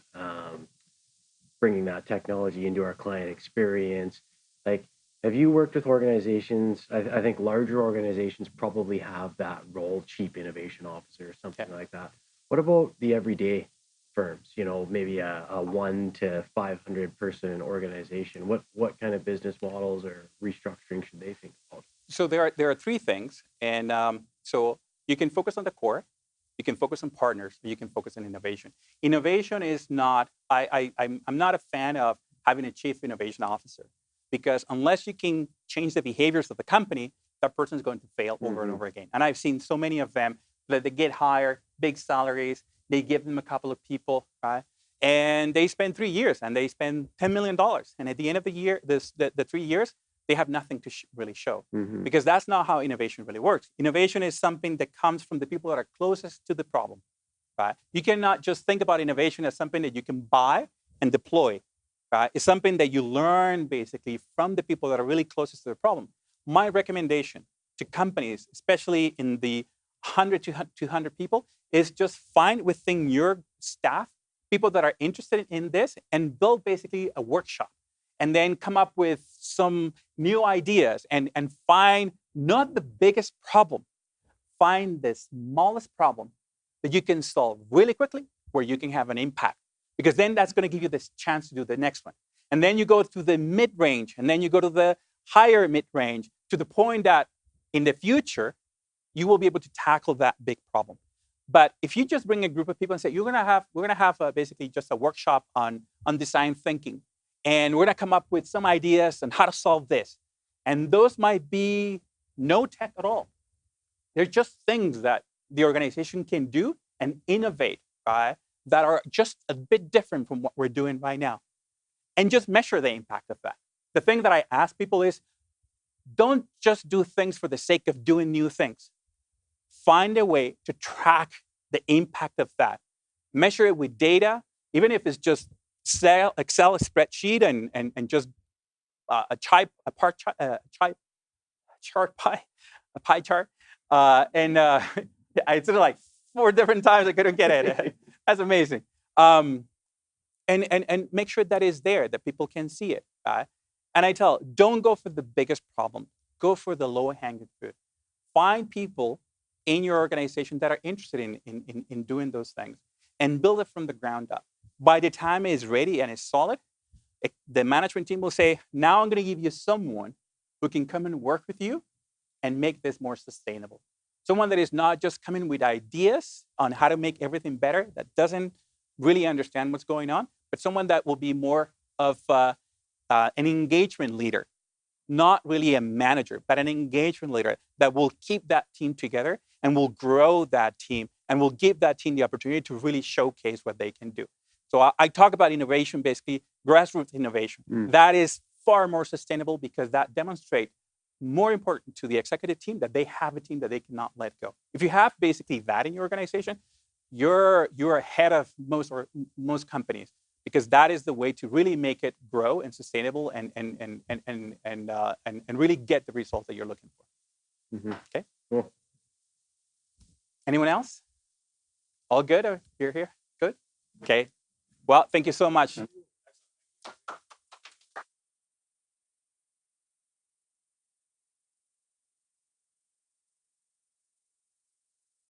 bringing that technology into our client experience? Like, have you worked with organizations? I think larger organizations probably have that role, chief innovation officer or something like that. What about the everyday firms? Maybe a 1 to 500 person organization. What kind of business models or restructuring should they think about? So there are three things, and so you can focus on the core, you can focus on partners, or you can focus on innovation. Innovation is not. I'm not a fan of having a chief innovation officer, because unless you can change the behaviors of the company, that person is going to fail over and over again. And I've seen so many of them that they get hired, big salaries, they give them a couple of people, right? And they spend 3 years and they spend $10 million. And at the end of the year, the 3 years, they have nothing to really show, because that's not how innovation really works. Innovation is something that comes from the people that are closest to the problem, right? You cannot just think about innovation as something that you can buy and deploy, right? It's something that you learn basically from the people that are really closest to the problem. My recommendation to companies, especially in the 100 to 200 people, is just find within your staff people that are interested in this and build basically a workshop and then come up with some new ideas and find not the biggest problem, find the smallest problem that you can solve really quickly where you can have an impact. Because then that's going to give you this chance to do the next one. And then you go to the mid-range, and then you go to the higher mid-range to the point that in the future, you will be able to tackle that big problem. But if you just bring a group of people and say, we're going to have basically just a workshop on design thinking, and we're going to come up with some ideas on how to solve this. And those might be no tech at all. They're just things that the organization can do and innovate, right, that are just a bit different from what we're doing right now. And just measure the impact of that. The thing that I ask people is, don't just do things for the sake of doing new things. Find a way to track the impact of that. Measure it with data, even if it's just Excel spreadsheet and just a pie chart. I did it like 4 different times. I couldn't get it. That's amazing. And make sure that is there, that people can see it. And I tell, don't go for the biggest problem. Go for the low-hanging fruit. Find people in your organization that are interested in doing those things and build it from the ground up. By the time it is ready and it's solid, the management team will say, now I'm going to give you someone who can come and work with you and make this more sustainable. Someone that is not just coming with ideas on how to make everything better, that doesn't really understand what's going on, but someone that will be more of an engagement leader, not really a manager, but an engagement leader that will keep that team together and will grow that team and will give that team the opportunity to really showcase what they can do. So I talk about innovation, basically grassroots innovation. That is far more sustainable because that demonstrates, more important to the executive team, that they have a team that they cannot let go. If you have basically that in your organization, you're ahead of most companies, because that is the way to really make it grow and sustainable and really get the results that you're looking for. Okay. Cool. Anyone else? All good? You're here? Good? Okay. Well, thank you so much.